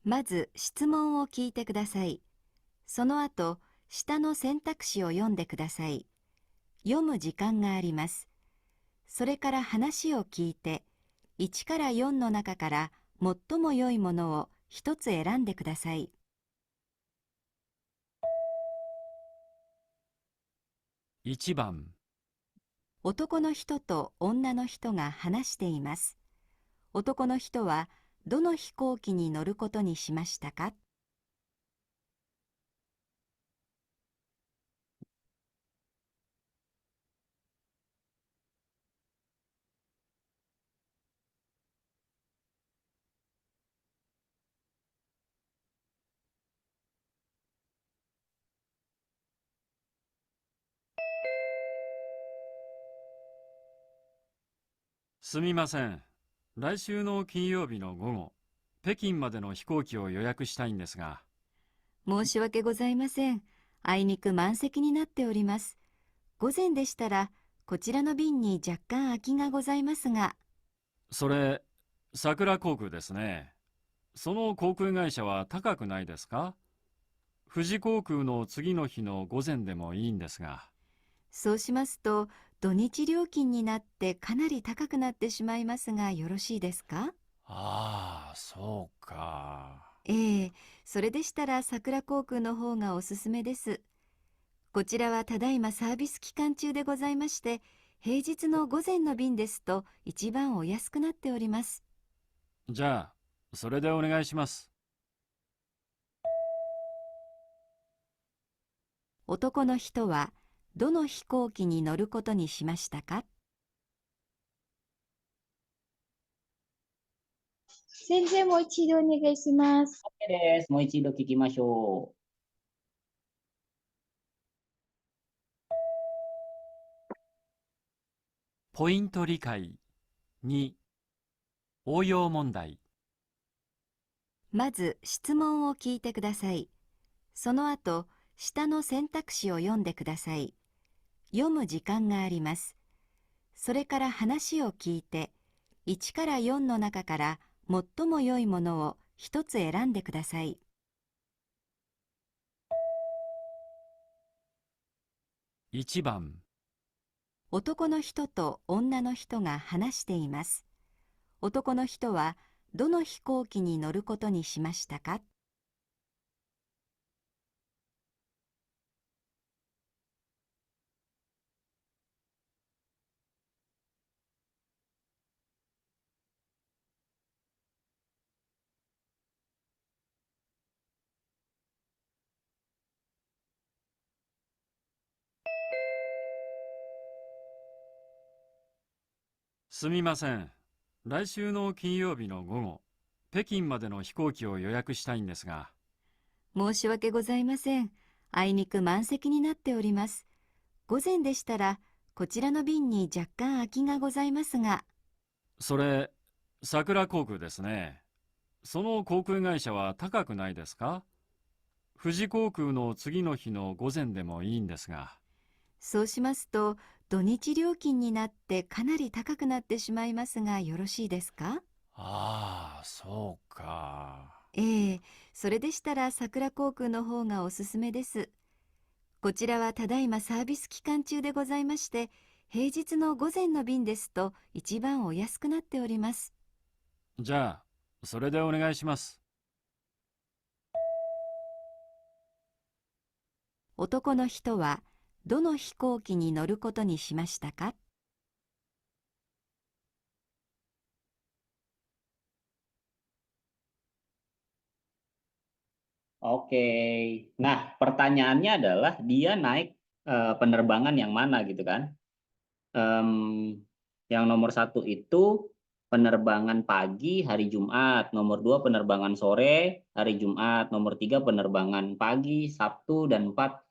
まず質問を聞いてください。その後、下の選択肢を読んでください。読む時間があります。それから話を聞いて、1から4の中から最も良いものを一つ選んでください。1番、男の人と女の人が話しています。男の人はどの飛行機に乗ることにしましたか？すみません。来週の金曜日の午後、北京までの飛行機を予約したいんですが。申し訳ございません。あいにく満席になっております。午前でしたら、こちらの便に若干空きがございますが。それ、桜航空ですね。その航空会社は高くないですか？富士航空の次の日の午前でもいいんですが。そうしますと、土日料金になってかなり高くなってしまいますが、よろしいですか？ああ、そうか。ええ、それでしたら桜航空の方がおすすめです。こちらはただいまサービス期間中でございまして、平日の午前の便ですと一番お安くなっております。じゃあ、それでお願いします。男の人はどの飛行機に乗ることにしましたか？先生、もう一度お願いします。Oke des, mau ichido kikimashou. ポイント理解2、応用問題。まず質問を聞いてください。その後、下の選択肢を読んでください。読む時間があります。それから話を聞いて、1から4の中から最も良いものを一つ選んでください。1番、男の人と女の人が話しています。男の人はどの飛行機に乗ることにしましたか？すみません。来週の金曜日の午後、北京までの飛行機を予約したいんですが。申し訳ございません。あいにく満席になっております。午前でしたら、こちらの便に若干空きがございますが。それ、桜航空ですね。その航空会社は高くないですか？富士航空の次の日の午前でもいいんですが。そうしますと、土日料金になってかなり高くなってしまいますが、よろしいですか？ああ、そうか。ええ、それでしたら桜航空の方がおすすめです。こちらはただいまサービス期間中でございまして、平日の午前の便ですと一番お安くなっております。じゃあ、それでお願いします。男の人はどの飛行機に乗ることにしましたか？Oke. Nah, pertanyaannya adalah dia naik penerbangan yang mana gitu kan? Yang nomor satu itu penerbangan pagi hari Jumat, nomor dua penerbangan sore hari Jumat, nomor tiga penerbangan pagi Sabtu dan empat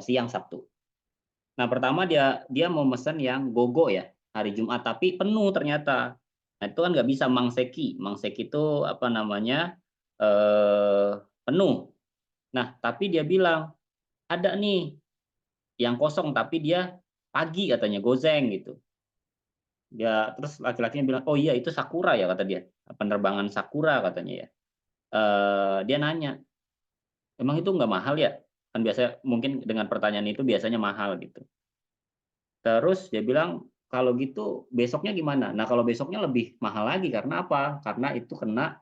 siang Sabtu. Nah, pertama dia dia mau mesen yang gogo ya hari Jumat, tapi penuh ternyata. Nah, itu kan nggak bisa mangseki. Mangseki itu apa namanya penuh. Nah, tapi dia bilang ada nih yang kosong, tapi dia pagi katanya gozeng gitu. Dia terus laki-lakinya bilang, "Oh iya itu Sakura ya," kata dia, "penerbangan Sakura," katanya ya. Dia nanya, "Emang itu nggak mahal ya?" Kan biasanya mungkin dengan pertanyaan itu biasanya mahal gitu. Terus dia bilang, "Kalau gitu besoknya gimana?" Nah, kalau besoknya lebih mahal lagi karena apa? Karena itu kena,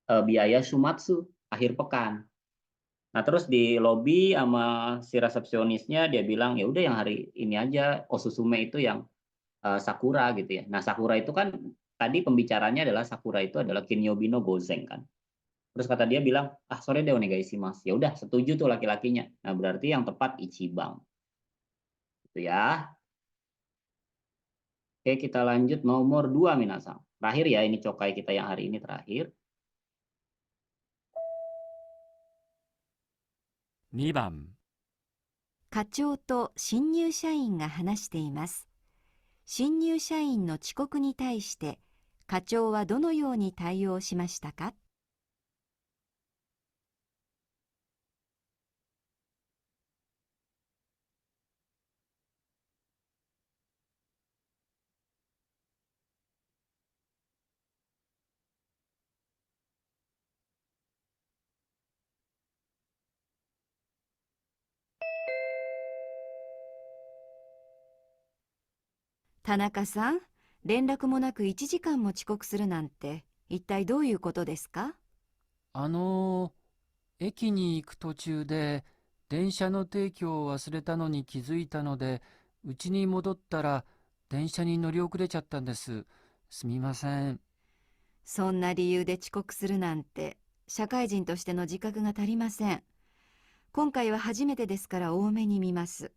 biaya Shumatsu, akhir pekan. Nah, terus di lobi sama si resepsionisnya dia bilang, "Ya udah yang hari ini aja, Osusume itu yang Sakura," gitu ya. Nah, Sakura itu kan tadi pembicaranya adalah Sakura itu adalah Kinyobi no Gozen kan. Terus kata dia bilang, "Ah, sore deh onegaishimasu." Ya udah setuju tuh laki-lakinya. Nah, berarti yang tepat Ichiban. Itu ya. Oke, kita lanjut nomor 2 Minasang. Terakhir ya, ini cokai kita yang hari ini terakhir. 2番、課長と新入社員が話しています。新入社員の遅刻に対して課長はどのように対応しましたか？田中さん、連絡もなく1時間も遅刻するなんて、一体どういうことですか？駅に行く途中で電車の定期を忘れたのに気づいたので、家に戻ったら電車に乗り遅れちゃったんです。すみません。そんな理由で遅刻するなんて、社会人としての自覚が足りません。今回は初めてですから多めに見ます。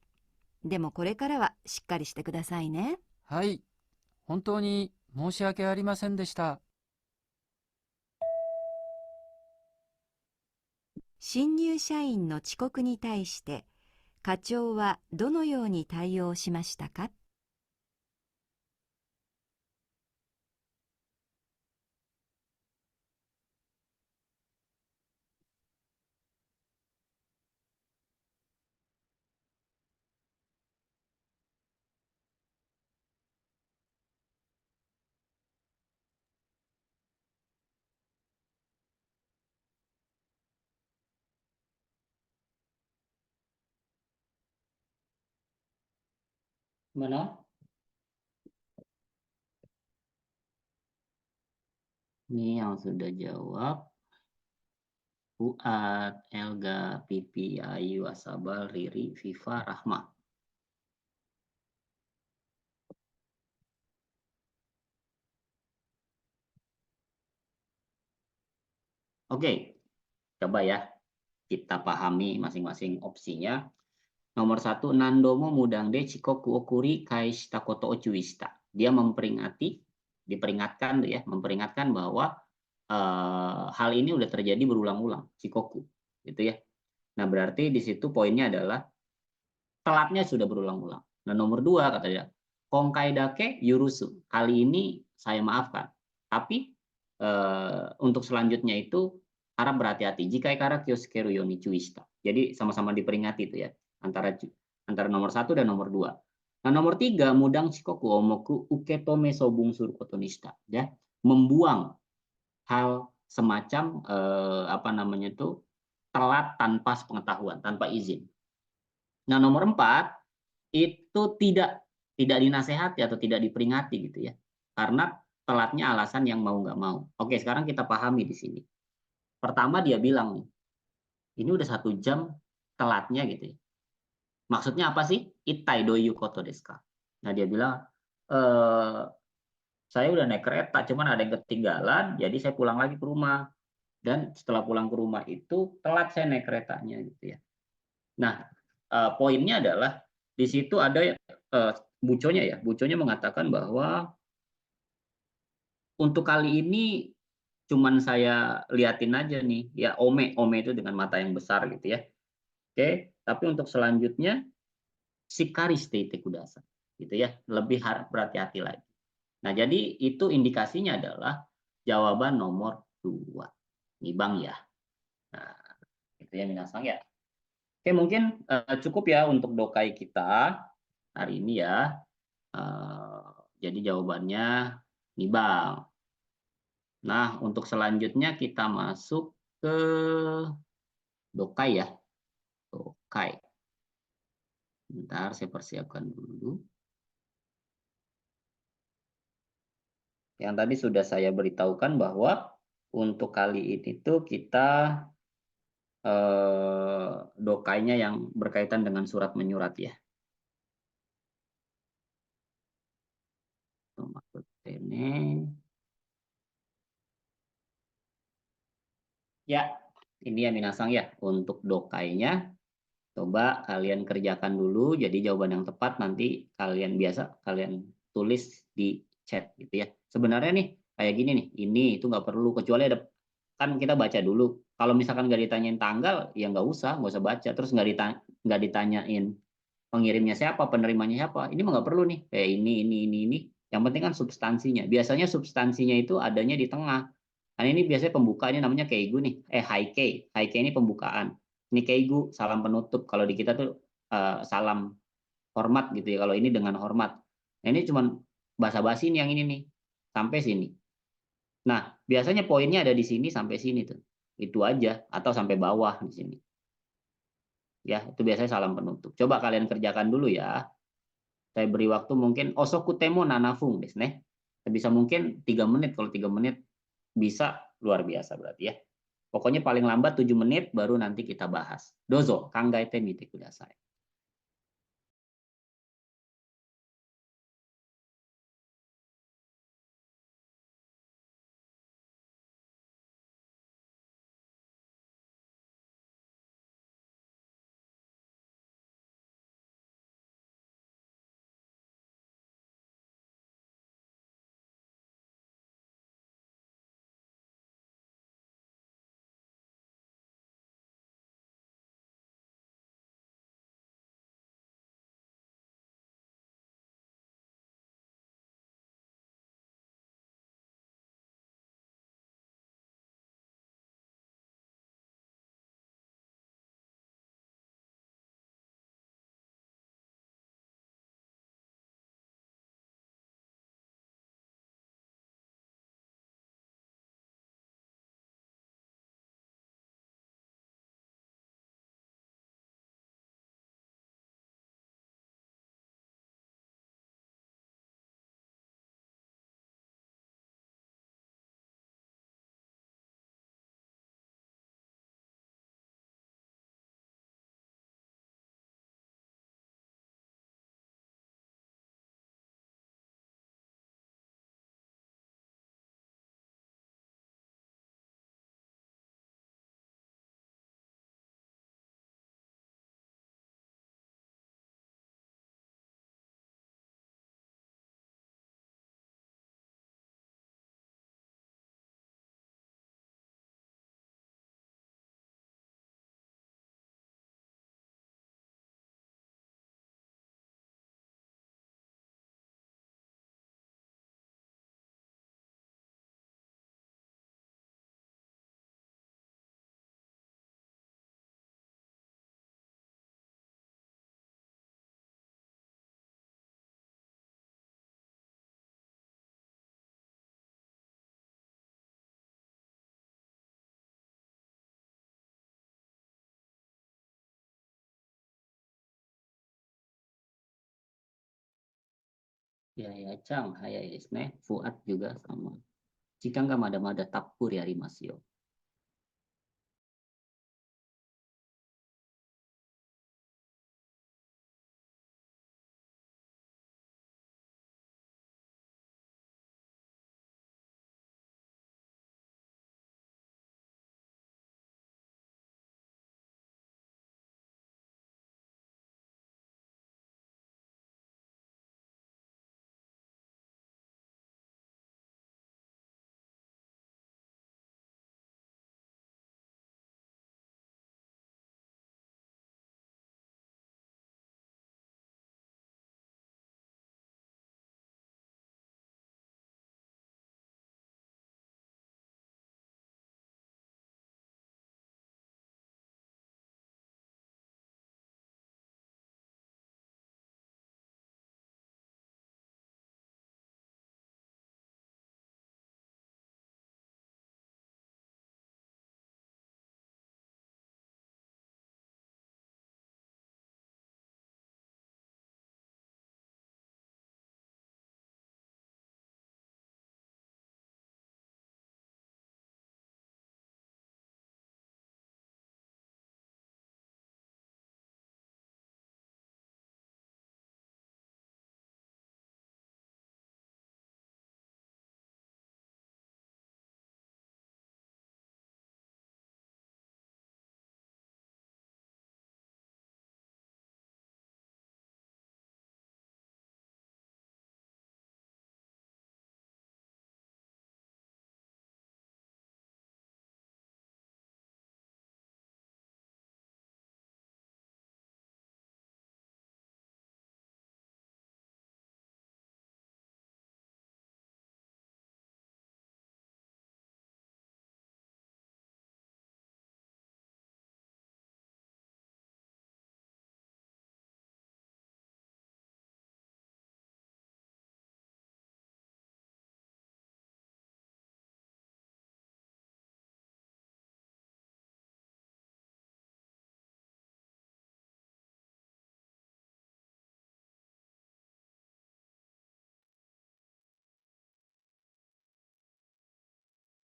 でもこれからはしっかりしてくださいね。はい、本当に申し訳ありませんでした。新入社員の遅刻に対して課長はどのように対応しましたか？Mana? Ini yang sudah jawab. Fuad, Elga, Pipi, Ayu, Asabal, Riri, Viva, Rahma. Oke, coba ya kita pahami masing-masing opsinya. Nomor satu, Nandomo Mudangde Chikoku Okuri Kai Shita Koto Ochuishita. Dia diperingatkan bahwa hal ini udah terjadi berulang-ulang, Chikoku. gitu ya. Nah, berarti di situ poinnya adalah telatnya sudah berulang-ulang. Nah, nomor 2 kata dia, Kongkai dake yurusu. Kali ini saya maafkan. Tapi untuk selanjutnya itu harap berhati-hati. Jika ikara kyoskeru yo ni chuishita. Jadi sama-sama diperingati itu ya antara nomor 1 dan nomor 2. Nah, nomor 3, mudang shikoku omoku uketome sobung suru koto ni shita. Ya, membuang hal semacam apa namanya itu telat tanpa pengetahuan, tanpa izin. Nah, nomor 4 itu tidak dinasehati atau tidak diperingati gitu ya. Karena telatnya alasan yang mau nggak mau. Oke, sekarang kita pahami di sini. Pertama dia bilang nih, ini udah 1 jam telatnya gitu ya. Maksudnya apa sih? Itai doyu koto desu ka? Nah, dia bilang, saya udah naik kereta, cuman ada yang ketinggalan, jadi saya pulang lagi ke rumah. Dan setelah pulang ke rumah itu telat saya naik keretanya gitu ya. Nah, poinnya adalah di situ ada Buconya mengatakan bahwa untuk kali ini cuman saya liatin aja nih, ya ome itu dengan mata yang besar gitu ya. Oke, tapi untuk selanjutnya shikari shite kudasai gitu ya, lebih harap berhati-hati lagi. Nah, jadi itu indikasinya adalah jawaban nomor 2. Nih Bang ya. Nah, itu ya minasang ya. Oke, mungkin cukup ya untuk dokai kita hari ini ya. Jadi jawabannya nih Bang. Nah, untuk selanjutnya kita masuk ke dokai ya. Dokai. Bentar, saya persiapkan dulu. Yang tadi sudah saya beritahukan bahwa untuk kali ini tuh kita dokainya yang berkaitan dengan surat menyurat ya. Maksud ini. Ya, ini ya minasang ya untuk dokainya. Coba kalian kerjakan dulu, jadi jawaban yang tepat nanti kalian tulis di chat gitu ya. Sebenarnya nih kayak gini nih, ini itu nggak perlu kecuali ada kan kita baca dulu. Kalau misalkan nggak ditanyain tanggal, ya nggak usah baca. Terus nggak ditanyain pengirimnya siapa, penerimanya siapa. Ini mah nggak perlu nih, kayak ini. Yang penting kan substansinya. Biasanya substansinya itu adanya di tengah. Nah, ini biasanya pembukaannya namanya keigu nih. Haikei. Haikei ini pembukaan. Ini keigu, salam penutup. Kalau di kita tuh salam hormat gitu ya. Kalau ini dengan hormat. Nah, ini cuma basa-basi nih yang ini nih. Sampai sini. Nah, biasanya poinnya ada di sini sampai sini tuh. Itu aja atau sampai bawah di sini. Ya, itu biasanya salam penutup. Coba kalian kerjakan dulu ya. Saya beri waktu mungkin osoku temo nanafung desu ne. Bisa mungkin 3 menit. Kalau 3 menit bisa luar biasa berarti ya. Pokoknya paling lambat 7 menit baru nanti kita bahas. Dozo, kangaete mite kudasai. Ya ya Chang, Haya Isne, Fuad juga sama. Jika nggak mada-mada tapur ya Rimasio.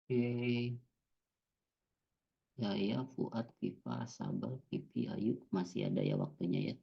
Oke, ya ya Fuad, Pipa, Sabal, Pipi, Ayu masih ada ya waktunya ya.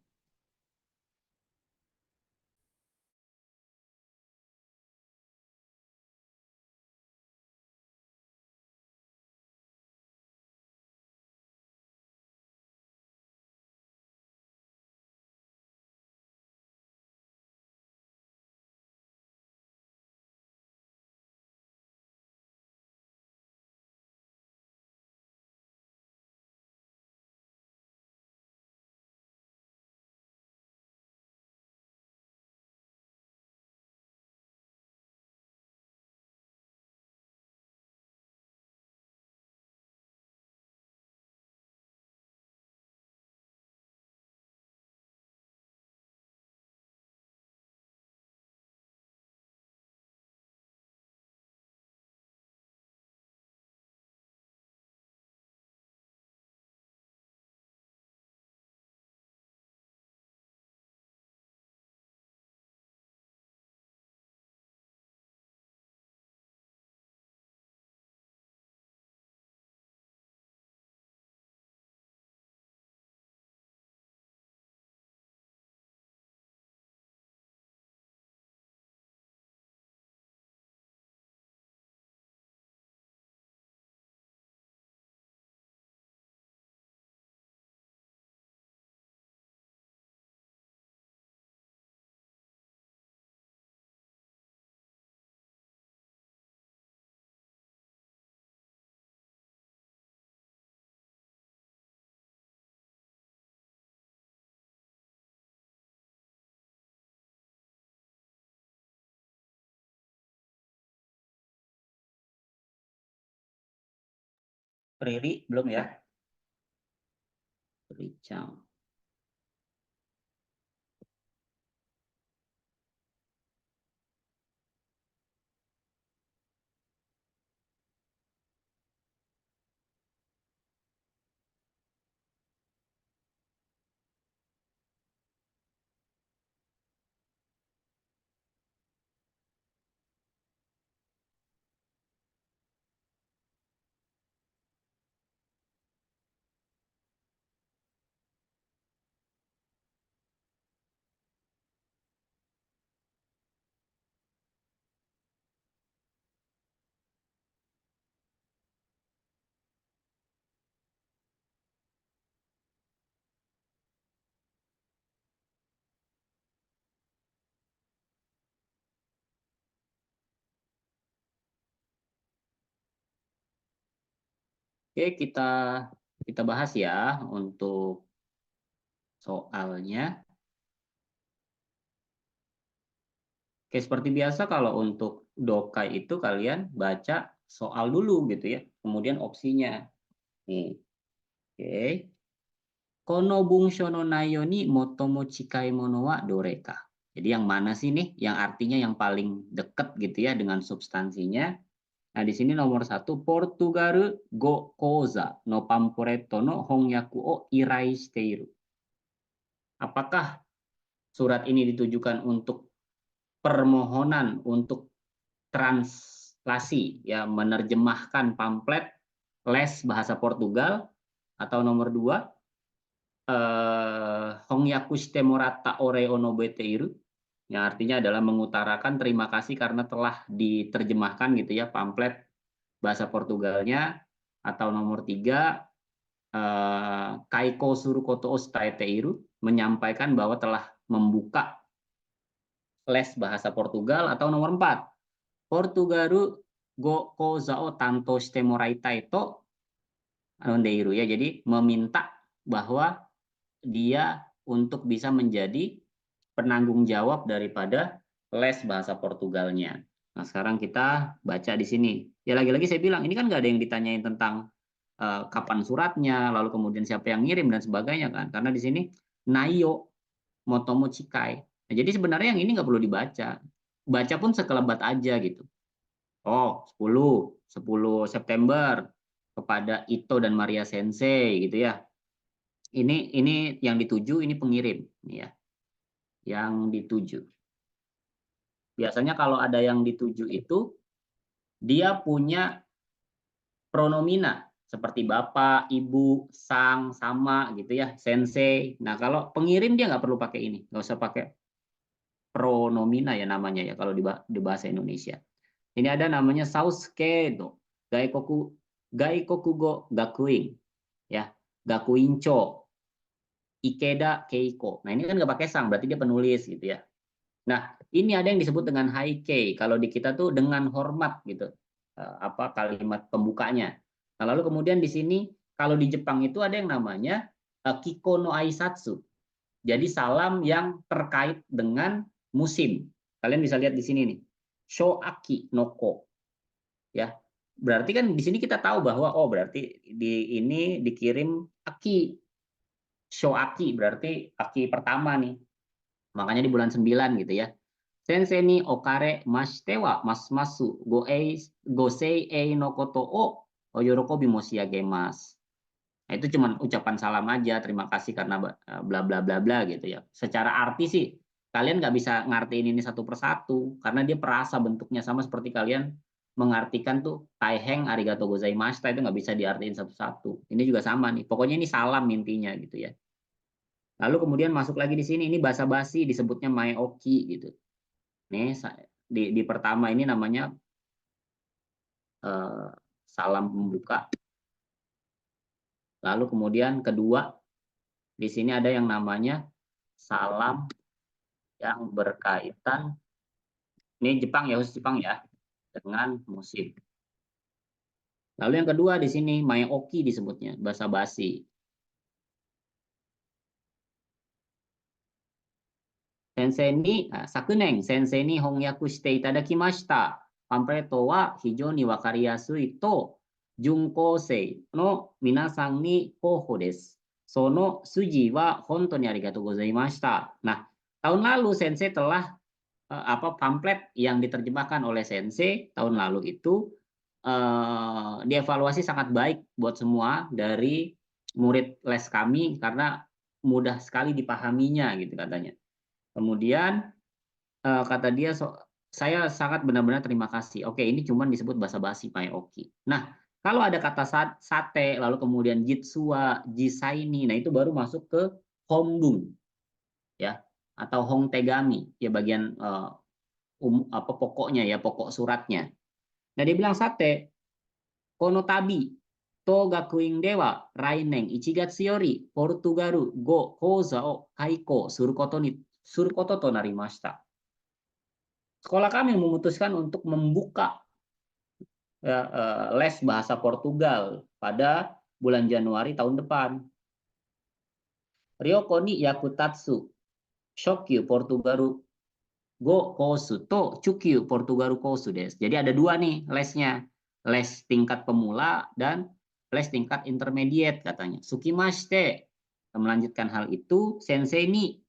Riri belum ya? Ricang. Oke, kita bahas ya untuk soalnya. Oke, seperti biasa kalau untuk dokai itu kalian baca soal dulu gitu ya, kemudian opsinya. Nih, oke. Kono bungsho no naiyo ni motomo chikai mono wa doreka. Jadi yang mana sih nih yang artinya yang paling dekat gitu ya dengan substansinya. Nah, di sini nomor 1, Portugal go koza no pamphletto no hongyaku o irai shiteiru. Apakah surat ini ditujukan untuk permohonan untuk translasi ya, menerjemahkan pamflet les bahasa Portugal, atau nomor 2, Hongyaku shite moratta ore o nobeteiru, yang artinya adalah mengutarakan terima kasih karena telah diterjemahkan gitu ya pamflet bahasa Portugalnya, atau nomor 3, kaiko suru koto o shitaeteiru, menyampaikan bahwa telah membuka les bahasa Portugal, atau nomor 4, Portugaru go koza o tanto shite moraitai to nondeiru ya. Jadi meminta bahwa dia untuk bisa menjadi penanggung jawab daripada les bahasa Portugalnya. Nah, sekarang kita baca di sini. Ya lagi-lagi saya bilang, ini kan nggak ada yang ditanyain tentang kapan suratnya, lalu kemudian siapa yang ngirim dan sebagainya kan. Karena di sini Nayo Motomo Chikai. Nah, jadi sebenarnya yang ini nggak perlu dibaca. Baca pun sekelebat aja gitu. Oh, 10 September kepada Ito dan Maria Sensei gitu ya. Ini yang dituju, ini pengirim ya. Yang dituju. Biasanya kalau ada yang dituju itu dia punya pronomina seperti bapak, ibu, sang, sama gitu ya, sensei. Nah, kalau pengirim dia nggak perlu pakai ini, nggak usah pakai pronomina ya namanya ya kalau di bahasa Indonesia. Ini ada namanya Sauskedo, Gaikokugo Gakuin, ya, Gakuincho, Ikeda Keiko. Nah, ini kan nggak pakai sang, berarti dia penulis gitu ya. Nah, ini ada yang disebut dengan haikei. Kalau di kita tuh dengan hormat gitu. Apa kalimat pembukanya. Nah, lalu kemudian di sini kalau di Jepang itu ada yang namanya kiko no aisatsu. Jadi salam yang terkait dengan musim. Kalian bisa lihat di sini nih. Shoaki noko. Ya. Berarti kan di sini kita tahu bahwa oh berarti di ini dikirim aki. Shoaki berarti aki pertama nih. Makanya di bulan 9 gitu ya. Sensei ni okare mashite wa masmasu gosei ei no koto o oyorokobi mo shiagemasu. Nah, itu cuma ucapan salam aja, terima kasih karena bla bla bla bla gitu ya. Secara arti sih kalian nggak bisa ngartiin ini satu persatu karena dia perasa bentuknya sama seperti kalian mengartikan tuh taiheng arigato gozaimashita, itu nggak bisa diartiin satu-satu. Ini juga sama nih. Pokoknya ini salam intinya gitu ya. Lalu kemudian masuk lagi di sini, ini basa-basi disebutnya maeoki gitu. Nih di pertama ini namanya salam pembuka. Lalu kemudian kedua di sini ada yang namanya salam yang berkaitan, ini Jepang ya, khusus Jepang ya, dengan musim. Lalu yang kedua di sini maeoki disebutnya, basa-basi. Sensei ni sakunen sensei ni hongyaku shite itadakimashita. Pamphleto wa hijou ni wakariasui to junkosei no minasan ni kouhou desu. Sono suji wa hontou ni arigatou gozaimashita. Nah, tahun lalu sensei telah pamflet yang diterjemahkan oleh sensei tahun lalu itu dievaluasi sangat baik buat semua dari murid les kami karena mudah sekali dipahaminya gitu katanya. Kemudian kata dia, saya sangat benar-benar terima kasih. Oke, ini cuma disebut basa-basi maeoki. Nah, kalau ada kata sate, lalu kemudian jitsuwa, jisaini, nah itu baru masuk ke honbun, ya, atau hongtegami, ya bagian pokoknya ya, pokok suratnya. Nah, dia bilang sate, kono tabi, to gakuin dewa, rainen, ichigatsu yori, Portugaru, go, koza o, kaiko, surkoto to narimashita. Sekolah kami memutuskan untuk membuka les bahasa Portugal pada bulan Januari tahun depan. Ryoko ni yakutatsu shokyu Portugaru go kosu to chukyu Portugaru kosu des. Jadi ada dua nih lesnya. Les tingkat pemula dan les tingkat intermediate katanya. Sukimashite. Melanjutkan hal itu, sensei ni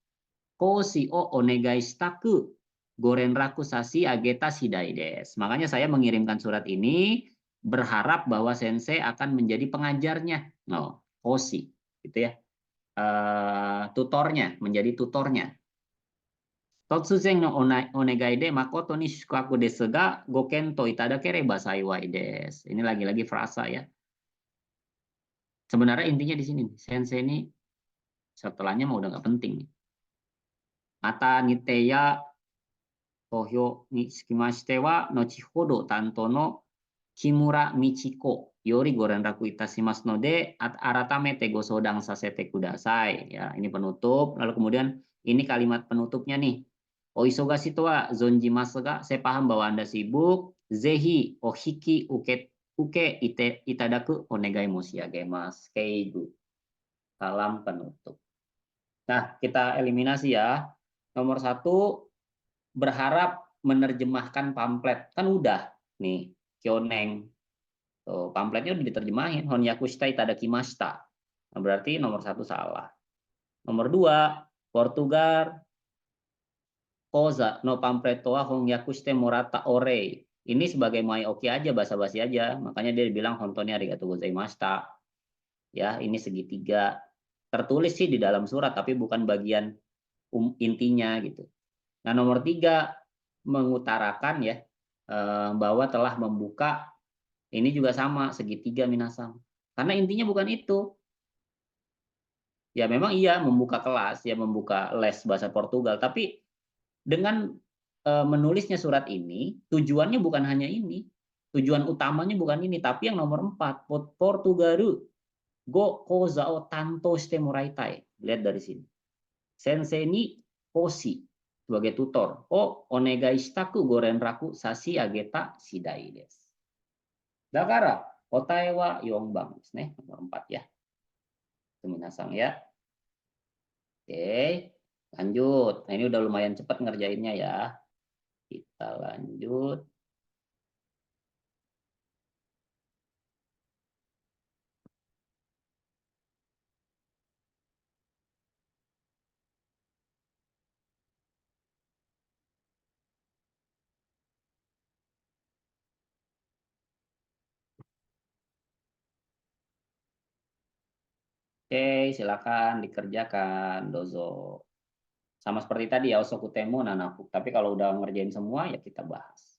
koshi o onegai shitaku gorenraku sashi ageta shidai des. Makanya saya mengirimkan surat ini berharap bahwa sensei akan menjadi pengajarnya. No, koshi gitu ya. Tutornya, menjadi tutornya. Totsuzen no onegai de makoto ni shukaku desu ga gokento itadakerebba saiwai desu. Ini lagi-lagi frasa ya. Sebenarnya intinya di sini, sensei ini setelahnya mau udah nggak penting. Mata niteya tohyo ni tsukimashite wa nochihodo tanto no Kimura Michiko yori gorenraku itashimasu node aratamete go soudang sasete kudasai. Ya, ini penutup. Lalu kemudian ini kalimat penutupnya nih. O isogashi to wa zonjimasu ga, saya paham bahwa Anda sibuk. Zehi o hiki uke itadaku onegai moshiagemasu. Keigu. Salam penutup. Nah, kita eliminasi ya. Nomor 1, berharap menerjemahkan pamflet. Kan udah nih. Kyoneng. Tuh, pamfletnya udah diterjemahin. Honyaku shitai tadakimashita. Nah, berarti nomor 1 salah. Nomor 2, Portugal koza no pamfleto wa honyaku shite morata ore. Ini sebagai maeoki aja, basa-basi aja. Makanya dia bilang hontou ni arigatou gozaimashita. Ya, ini segitiga. Tertulis sih di dalam surat, tapi bukan bagian intinya gitu. Nah, nomor 3, mengutarakan ya bahwa telah membuka. Ini juga sama, segitiga minasang. Karena intinya bukan itu. Ya memang iya membuka kelas, ya membuka les bahasa Portugal. Tapi dengan menulisnya surat ini, tujuannya bukan hanya ini. Tujuan utamanya bukan ini. Tapi yang nomor 4, Portugaru go koza o tanto shite moraitai. Lihat dari sini. Sensei ni koshi sebagai tutor. O onegai shitaku gorenraku sashi ageta shidai desu. Dakara, kotae wa yongbang desu ne. Nomor 4 ya. Itu minasang ya. Oke, lanjut. Nah, ini udah lumayan cepat ngerjainnya ya. Kita lanjut. Oke, silakan dikerjakan, dozo. Sama seperti tadi ya, osoku temo nanaku. Tapi kalau udah ngerjain semua ya kita bahas.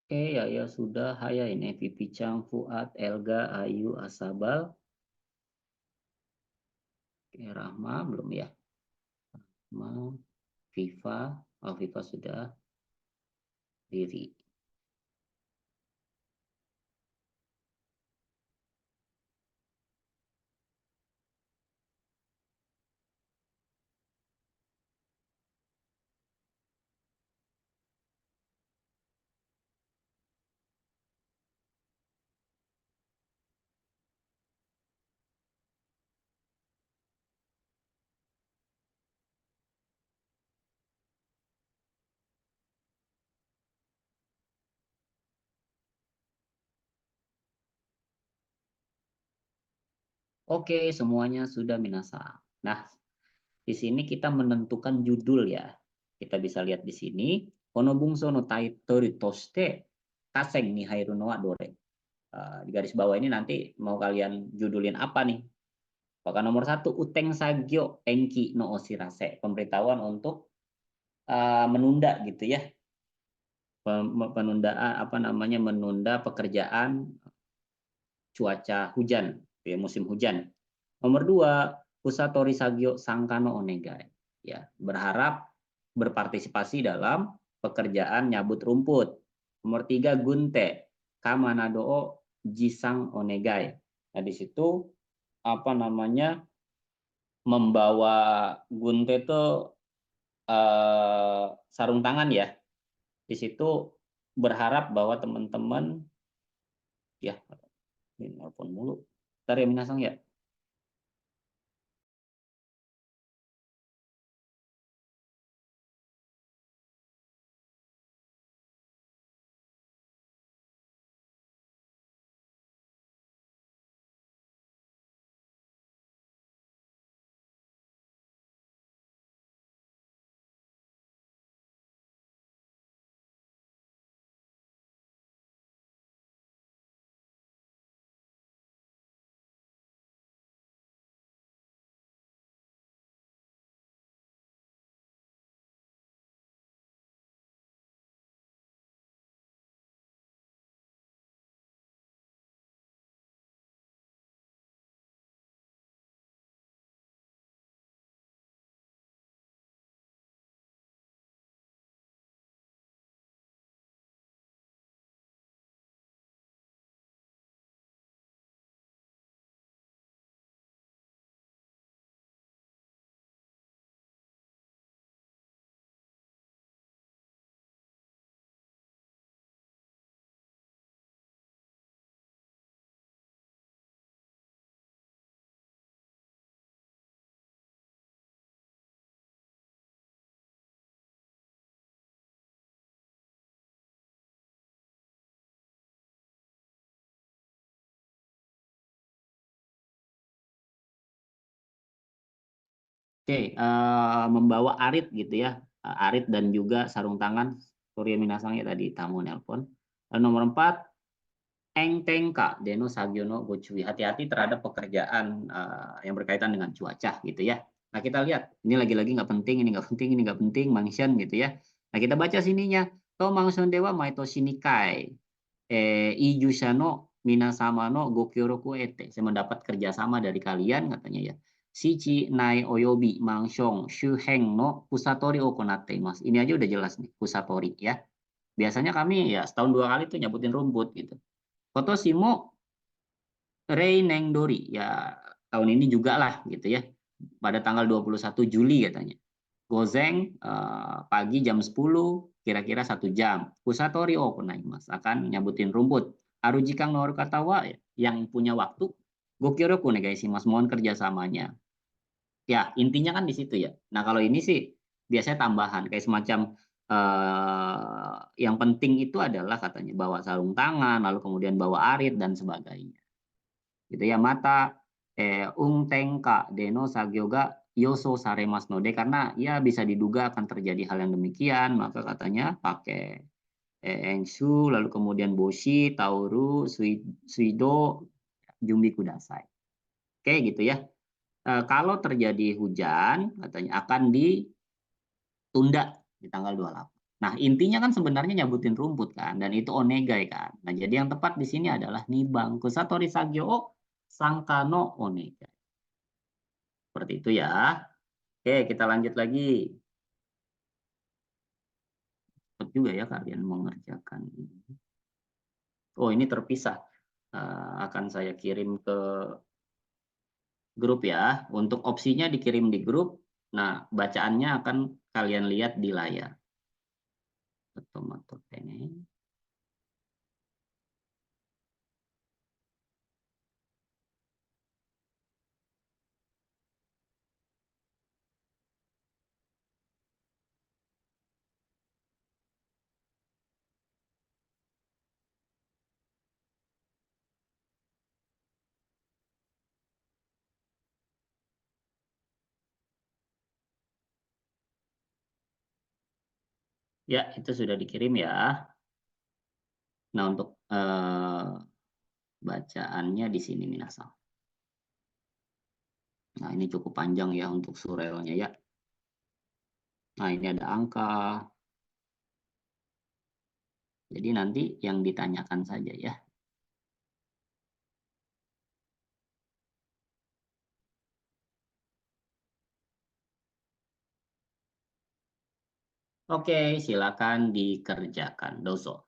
Oke, ya sudah. Haya ini Pipi Chang, Fuad, Elga, Ayu, Asabal. Oke, Rahma belum ya? Rahma, Viva, oh Viva sudah. Riri. Oke, semuanya sudah minasa. Nah, di sini kita menentukan judul ya. Kita bisa lihat di sini. Onobungso no taitori toste taseng ni hairu no wa dore. Di garis bawah ini nanti mau kalian judulin apa nih? Apakah nomor 1 uteng sagyo enki no osirase, pemberitahuan untuk menunda gitu ya. Penundaan apa namanya, menunda pekerjaan cuaca hujan, ya, musim hujan. Nomor 2, Usatori Sagyo Sangkano Onegai. Ya, berharap berpartisipasi dalam pekerjaan nyabut rumput. Nomor 3, Gunte Kamanadoo Jisang Onegai. Nah, di situ apa namanya, membawa Gunte itu sarung tangan ya. Di situ berharap bahwa teman-teman ya, ini nelpon mulu. Ntar ya minasang ya. Oke, membawa arit gitu ya, arit dan juga sarung tangan. Surya Minasang ya tadi tamu nelpon. Lalu nomor 4, Eng Tengka Deno Sagiono Gocui. Hati-hati terhadap pekerjaan yang berkaitan dengan cuaca gitu ya. Nah kita lihat, ini lagi-lagi nggak penting, ini nggak penting, ini nggak penting, mention gitu ya. Nah kita baca sininya. To mangson dewa maito shinikai. Ijusano minasama no gokyoroku ete. Saya mendapat kerjasama dari kalian katanya ya. Shichi nai oyobi mangshong shuheng no pusatori okonate mas. Ini aja udah jelas nih, pusatori ya. Biasanya kami ya setahun 2 kali tuh nyabutin rumput gitu. Koto Simo Rei Neng Dori ya, tahun ini juga lah gitu ya. Pada tanggal 21 Juli katanya. Gozeng pagi jam 10 kira-kira 1 jam. Pusatori mas akan nyabutin rumput. Harujikang Noru Katawa yang punya waktu. Gokyoroku nih guys, mas mohon kerjasamanya. Ya intinya kan di situ ya. Nah kalau ini sih biasanya tambahan kayak semacam yang penting itu adalah katanya bawa sarung tangan, lalu kemudian bawa arit dan sebagainya. Gitu ya, mata tengka deno sagyoga yoso saremas node, karena ya bisa diduga akan terjadi hal yang demikian, maka katanya pakai engshu, lalu kemudian boshi, tauru, suido, jumbi kudasai. Oke gitu ya. Kalau terjadi hujan katanya akan ditunda di tanggal 28. Nah, intinya kan sebenarnya nyabutin rumput kan, dan itu onegai kan. Nah, jadi yang tepat di sini adalah nibang. Kusatori sagyo o sangka no onegai. Seperti itu ya. Oke, kita lanjut lagi. Cepat juga ya kalian mengerjakan ini. Oh, ini terpisah. Akan saya kirim ke grup ya. Untuk opsinya dikirim di grup. Nah, bacaannya akan kalian lihat di layar. Tomato ini. Ya, itu sudah dikirim ya. Nah, untuk bacaannya di sini minasang. Nah, ini cukup panjang ya untuk surelnya ya. Nah, ini ada angka. Jadi nanti yang ditanyakan saja ya. Oke, silakan dikerjakan. Doso.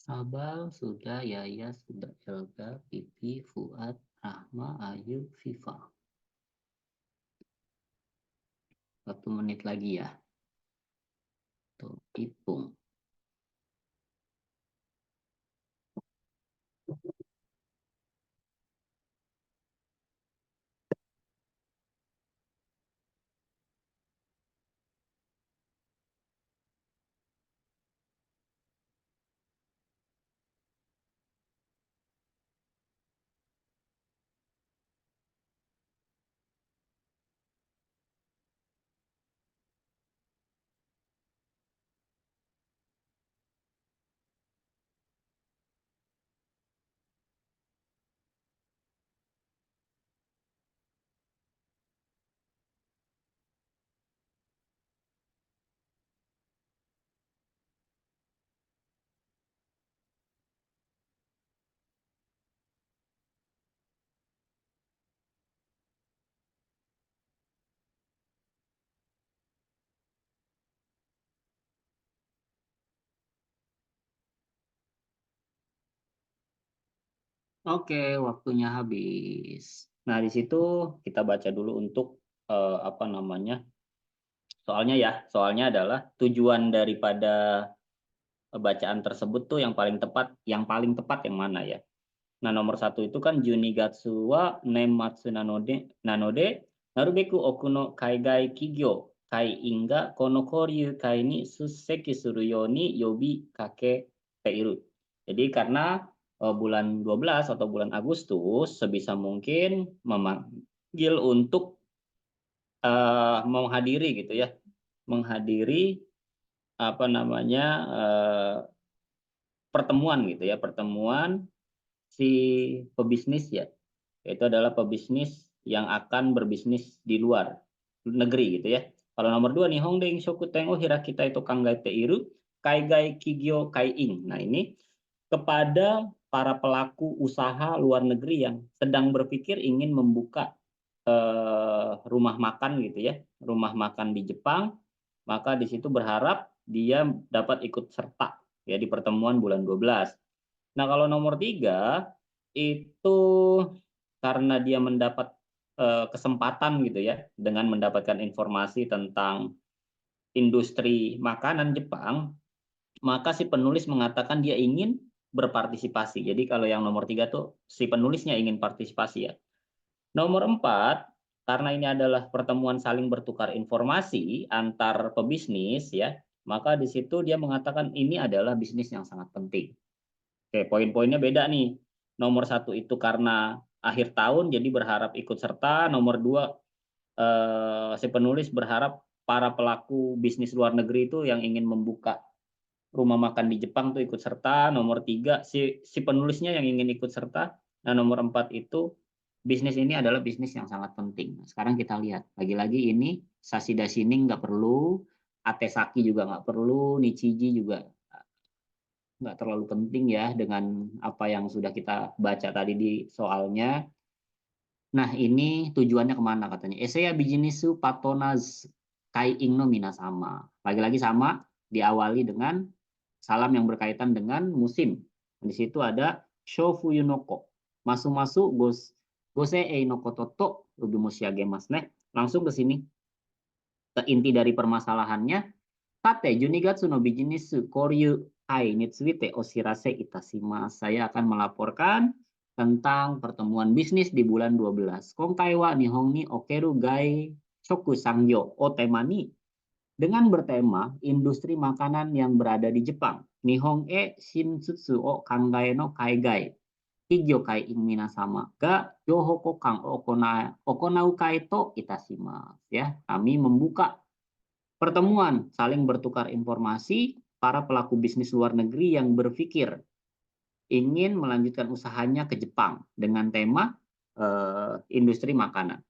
Abal sudah, Yaya sudah, Elga, Pipi, Fuad, Rahma, Ayu, Viva. 1 menit lagi ya. Tuh, Ipung. Oke, waktunya habis. Nah, di situ kita baca dulu untuk apa namanya? Soalnya ya, soalnya adalah tujuan daripada bacaan tersebut tuh yang paling tepat yang mana ya? Nah, nomor 1 itu kan Junigatsu wa Nenmatsu nanode narubeku oku no kaigai kigyo kai inga kono koryu kai ni susseki suru you ni yobi kake teiru. Jadi karena bulan 12 atau bulan Agustus sebisa mungkin memanggil untuk menghadiri gitu ya, menghadiri apa namanya pertemuan gitu ya, pertemuan si pebisnis ya, yaitu adalah pebisnis yang akan berbisnis di luar negeri gitu ya. Kalau nomor 2 nih Hongdeng Shoku Tengo Hirakita itu Kanggai Teiru Kaigai Kigyo Kaiing. Nah ini kepada para pelaku usaha luar negeri yang sedang berpikir ingin membuka rumah makan gitu ya, rumah makan di Jepang, maka di situ berharap dia dapat ikut serta ya di pertemuan bulan 12. Nah, kalau nomor 3 itu karena dia mendapat kesempatan gitu ya dengan mendapatkan informasi tentang industri makanan Jepang, maka si penulis mengatakan dia ingin berpartisipasi. Jadi kalau yang nomor 3 tuh si penulisnya ingin partisipasi ya. Nomor 4 karena ini adalah pertemuan saling bertukar informasi antar pebisnis ya, maka di situ dia mengatakan ini adalah bisnis yang sangat penting. Oke, poin-poinnya beda nih. Nomor 1 itu karena akhir tahun jadi berharap ikut serta. Nomor 2 si penulis berharap para pelaku bisnis luar negeri itu yang ingin membuka rumah makan di Jepang tuh ikut serta. Nomor 3 si penulisnya yang ingin ikut serta. Nah, nomor 4 itu bisnis ini adalah bisnis yang sangat penting. Nah, sekarang kita lihat. Lagi-lagi ini Sashida Shining nggak perlu, Atesaki juga nggak perlu, Nichiji juga nggak terlalu penting ya dengan apa yang sudah kita baca tadi di soalnya. Nah, ini tujuannya kemana katanya? Eseya bijinisu patonaz kai ing no minasama. Lagi-lagi sama, diawali dengan salam yang berkaitan dengan musim. Di situ ada shofu yunoko. Masu-masu gose ei no koto to ubimushiagemasu ne. Langsung ke sini. Ke inti dari permasalahannya. Tate, Junigatsu no bijinisu koryu ai ni tsuite oshirase itasimasu. Saya akan melaporkan tentang pertemuan bisnis di bulan 12. Konkai wa Nihon ni okeru gai shoku sangyo o tema ni. Dengan bertema industri makanan yang berada di Jepang. Nihon e shintsutsu o kangai no kaigai. Kigyo kai ing minasama ga joho kokan okonau kai to itasimasu. Ya, kami membuka pertemuan saling bertukar informasi para pelaku bisnis luar negeri yang berpikir ingin melanjutkan usahanya ke Jepang dengan tema industri makanan.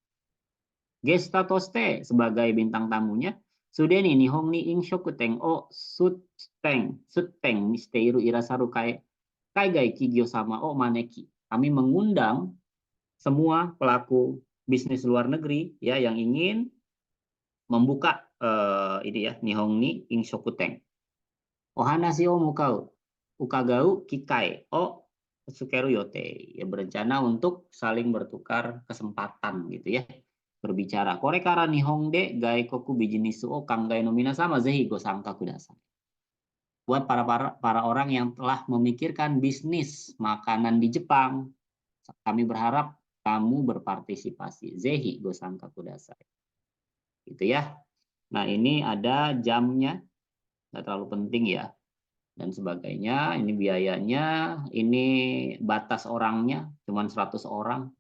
Gesta toste sebagai bintang tamunya, Sudeni Nihon ni Inshokuten o Sutteng Misteiru Irasaru Kaigai Kigyo sama o Maneki. Kami mengundang semua pelaku bisnis luar negeri ya yang ingin membuka ini ya Nihon ni Inshokuten. Ohanashi o mukau. ukagau kikai o sukeru yote. Ya, berencana untuk saling bertukar kesempatan gitu ya. Berbicara. Kore kara nihong de gaikoku bijinisu o kangai no minasama zehi go sangka kudasai. Buat para orang yang telah memikirkan bisnis makanan di Jepang, kami berharap kamu berpartisipasi. Zehi go sangka kudasai. Gitu ya. Nah, ini ada jamnya, nggak terlalu penting ya, dan sebagainya. Ini biayanya, ini batas orangnya, cuma 100 orang.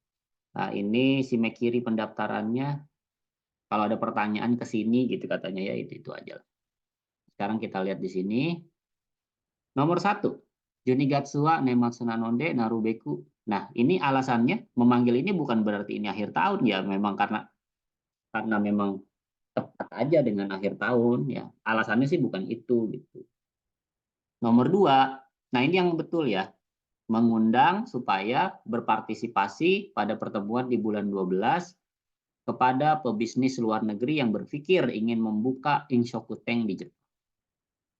Nah, ini si kiri pendaftarannya. Kalau ada pertanyaan ke sini gitu katanya ya, itu aja lah. Sekarang kita lihat di sini. Nomor 1, Junigatsu wa Nematsu Nanonde Narubeku. Nah, ini alasannya memanggil ini bukan berarti ini akhir tahun ya, memang karena memang tepat aja dengan akhir tahun ya. Alasannya sih bukan itu gitu. Nomor 2, nah ini yang betul ya, mengundang supaya berpartisipasi pada pertemuan di bulan 12 kepada pebisnis luar negeri yang berpikir ingin membuka Inshokuten di Jepang.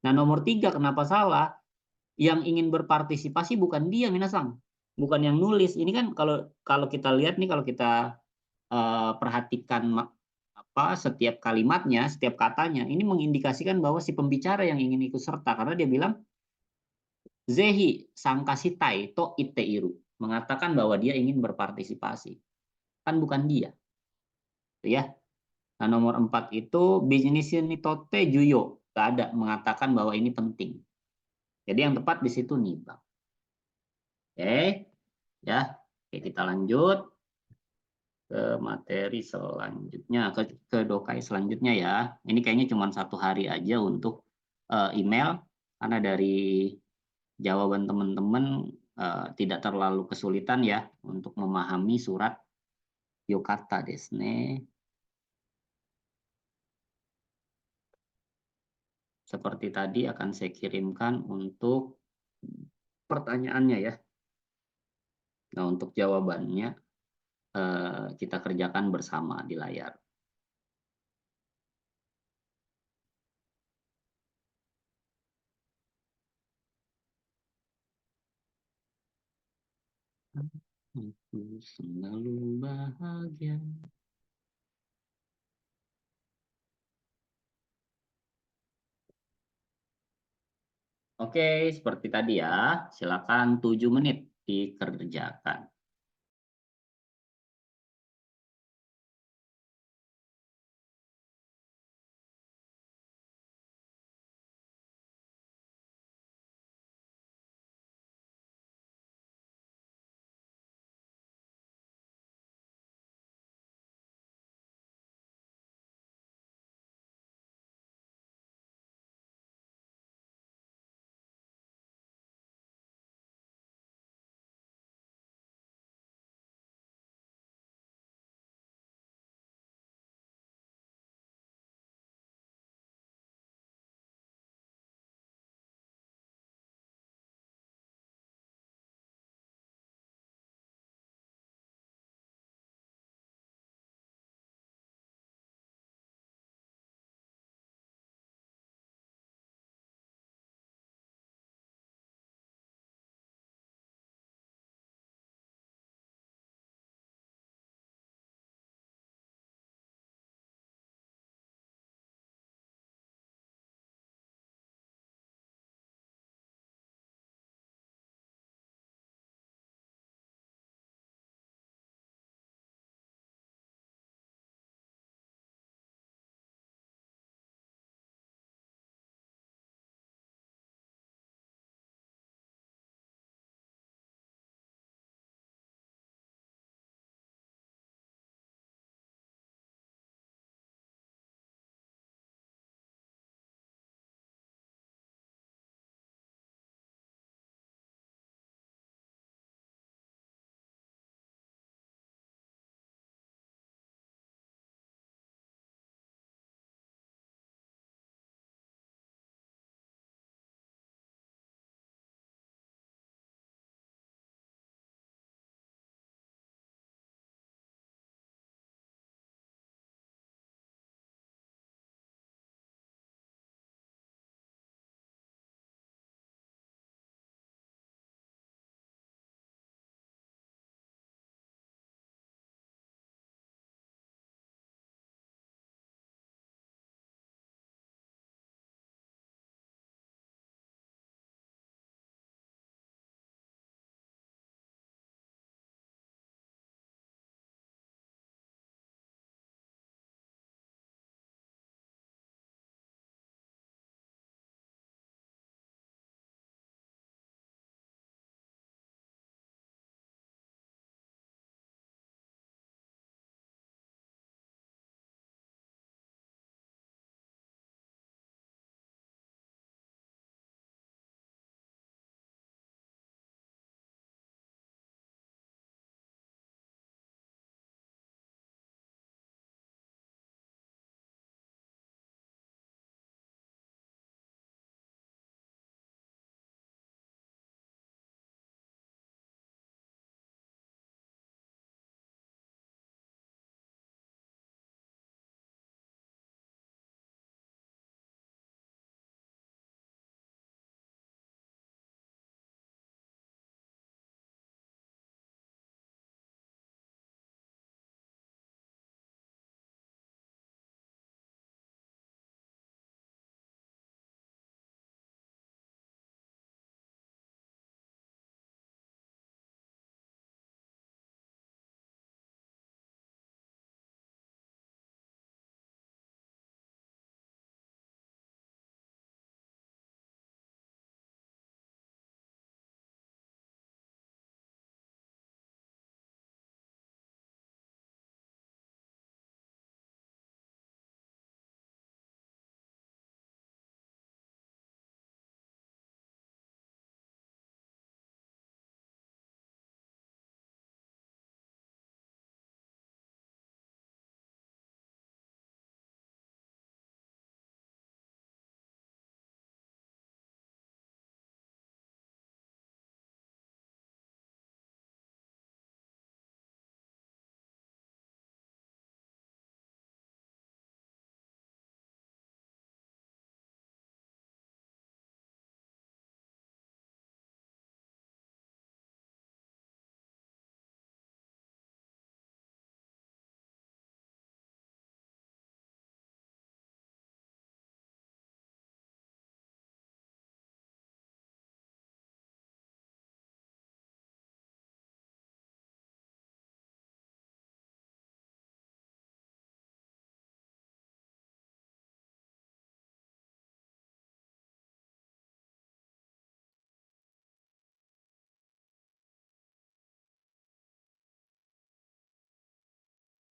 Nah, nomor 3 kenapa salah? Yang ingin berpartisipasi bukan dia, minasang. Bukan yang nulis. Ini kan kalau kita lihat nih, kalau kita perhatikan setiap kalimatnya, setiap katanya, ini mengindikasikan bahwa si pembicara yang ingin ikut serta, karena dia bilang zehi sangkasitai to itteiru, mengatakan bahwa dia ingin berpartisipasi. Kan bukan dia. Gitu ya. Nah, nomor 4 itu bisnis ini tote juyo, nggak ada mengatakan bahwa ini penting. Jadi yang tepat di situ nih, Bang. Oke, ya. Oke, kita lanjut ke materi selanjutnya, ke dokai selanjutnya ya. Ini kayaknya cuma 1 hari aja untuk email, karena dari jawaban teman-teman tidak terlalu kesulitan ya untuk memahami surat yokata desu ne. Seperti tadi akan saya kirimkan untuk pertanyaannya ya. Nah, untuk jawabannya kita kerjakan bersama di layar. Aku selalu bahagia. Oke, seperti tadi ya. Silakan 7 menit dikerjakan.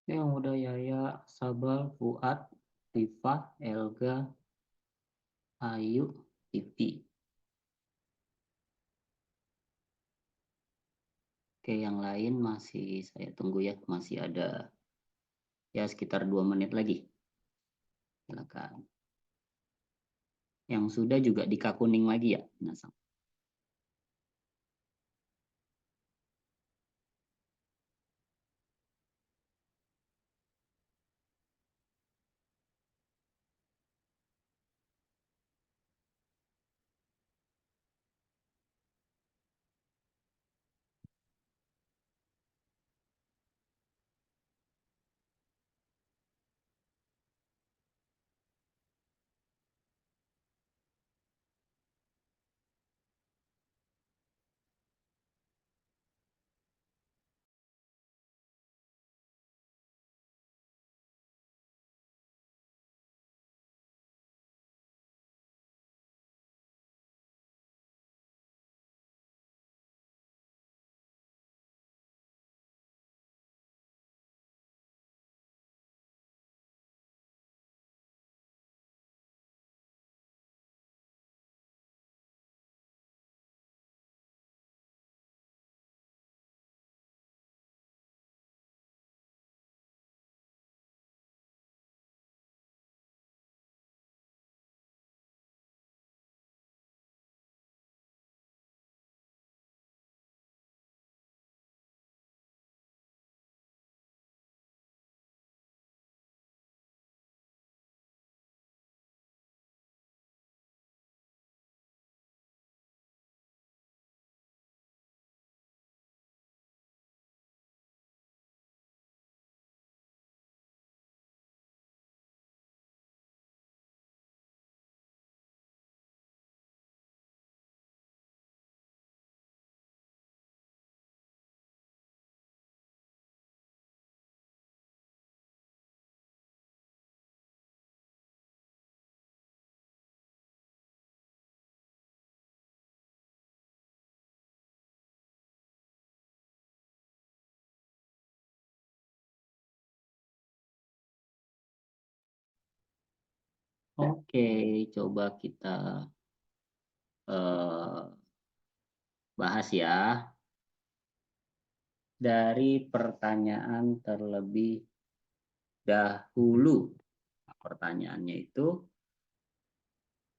Yang udah Yaya, Sabal, Fuad, Rifa, Elga, Ayu, Tipi. Oke, yang lain masih saya tunggu ya, masih ada ya sekitar 2 menit lagi. Silakan. Yang sudah juga Dika kuning lagi ya, Minasang. Oke, coba kita bahas ya dari pertanyaan terlebih dahulu. Nah, pertanyaannya itu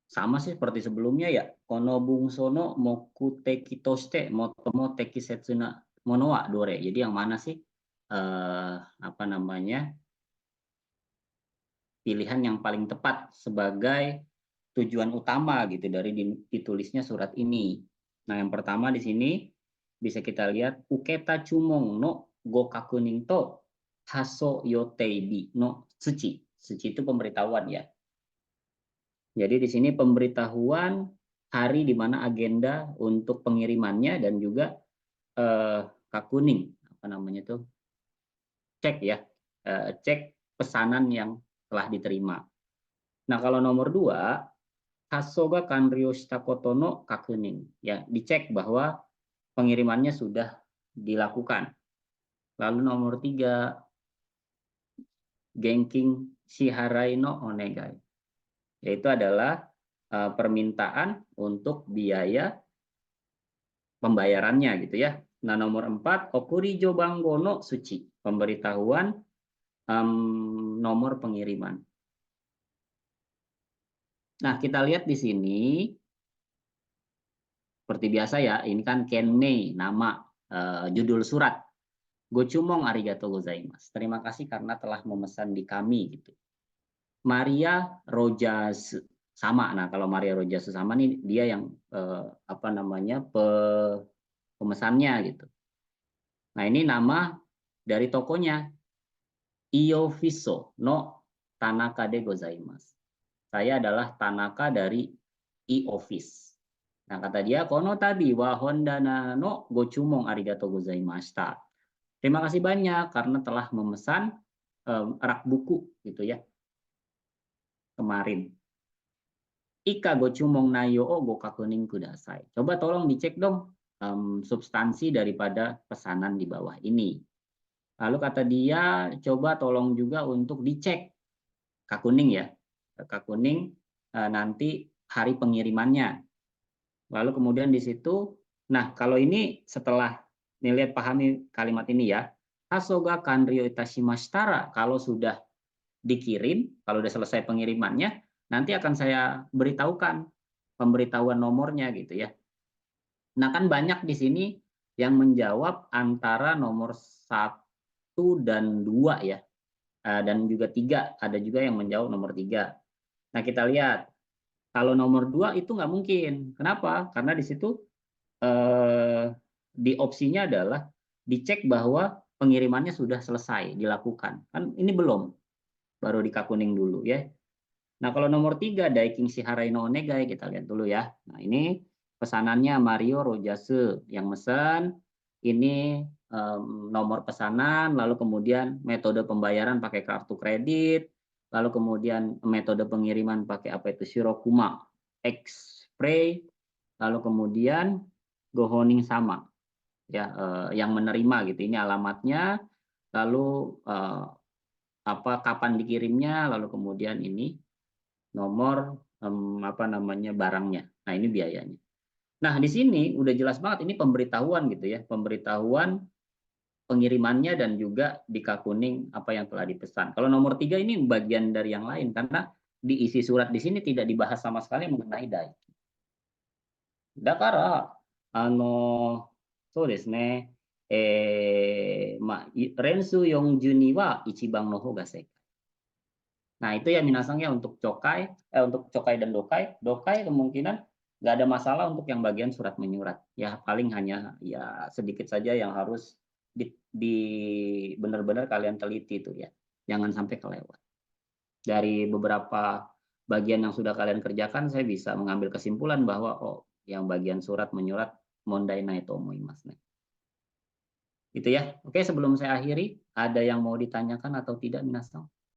sama sih seperti sebelumnya ya. Kono bungsono moku teki toste motomo teki setsuna monowa dore. Jadi yang mana sih apa namanya pilihan yang paling tepat sebagai tujuan utama gitu dari ditulisnya surat ini. Nah, yang pertama di sini bisa kita lihat uketa chumong no gokakunin to haso yoteibi no suci. Suci itu pemberitahuan ya. Jadi di sini pemberitahuan hari di mana agenda untuk pengirimannya dan juga kakuning apa namanya tuh cek ya cek pesanan yang telah diterima. Nah kalau nomor 2 Hasoga kanryo shita koto no kakunin ya dicek bahwa pengirimannya sudah dilakukan. Lalu nomor 3 genking shiharai no onegai yaitu adalah permintaan untuk biaya pembayarannya gitu ya. Nah, nomor 4 okurijo banggo no suci, pemberitahuan nomor pengiriman. Nah, kita lihat di sini seperti biasa ya, ini kan kenmei nama judul surat. Gochumong arigatou gozaimasu. Terima kasih karena telah memesan di kami gitu. Maria Rojas sama. Nah, kalau Maria Rojas sama nih dia yang apa namanya pemesannya gitu. Nah, ini nama dari tokonya Iofiso no Tanaka de gozaimasu. Saya adalah Tanaka dari e-office. Nah, kata dia, kono tabi wa hondana no gochumon arigatou gozaimashita. Terima kasih banyak karena telah memesan rak buku gitu ya. Kemarin. Ika gochumon nayo o gokakunin kudasai. Coba tolong dicek dong substansi daripada pesanan di bawah ini. Lalu kata dia, coba tolong juga untuk dicek Kak Kuning ya. Kak Kuning nanti hari pengirimannya. Lalu kemudian di situ, nah kalau ini setelah nih lihat pahami kalimat ini ya. Hasoga kanryo itashimashitara, kalau sudah dikirim, kalau sudah selesai pengirimannya, nanti akan saya beritahukan pemberitahuan nomornya gitu ya. Nah kan banyak di sini yang menjawab antara nomor 1 dan 2 ya. Dan juga 3, ada juga yang menjawab nomor 3. Nah kita lihat, kalau nomor 2 itu nggak mungkin. Kenapa? Karena di situ di opsinya adalah dicek bahwa pengirimannya sudah selesai dilakukan. Kan ini belum, baru di Kak Kuning dulu ya. Nah kalau nomor 3 Daikin Shiharai no Onegai, kita lihat dulu ya. Nah ini pesanannya Mario Rojase yang mesen, ini nomor pesanan, lalu kemudian metode pembayaran pakai kartu kredit, lalu kemudian metode pengiriman pakai apa itu Shirokuma X-Pray, lalu kemudian Gohoning sama ya, yang menerima gitu. Ini alamatnya, lalu kapan dikirimnya, lalu kemudian ini nomor barangnya. Nah ini biayanya. Nah di sini udah jelas banget ini pemberitahuan gitu ya, pemberitahuan pengirimannya dan juga di Kak Kuning apa yang telah dipesan. Kalau nomor 3 ini bagian dari yang lain karena di isi surat di sini tidak dibahas sama sekali mengenai dai. だから、そうですね、練数42は一番の方が正解。Nah, itu ya minasang ya untuk untuk cokai dan dokai. Dokai kemungkinan nggak ada masalah untuk yang bagian surat menyurat. Ya paling hanya ya sedikit saja yang harus benar-benar kalian teliti itu ya. Jangan sampai kelewat. Dari beberapa bagian yang sudah kalian kerjakan, saya bisa mengambil kesimpulan bahwa yang bagian surat menyurat mondai nai to omoimasu. Gitu ya. Oke, sebelum saya akhiri, ada yang mau ditanyakan atau tidak minasang?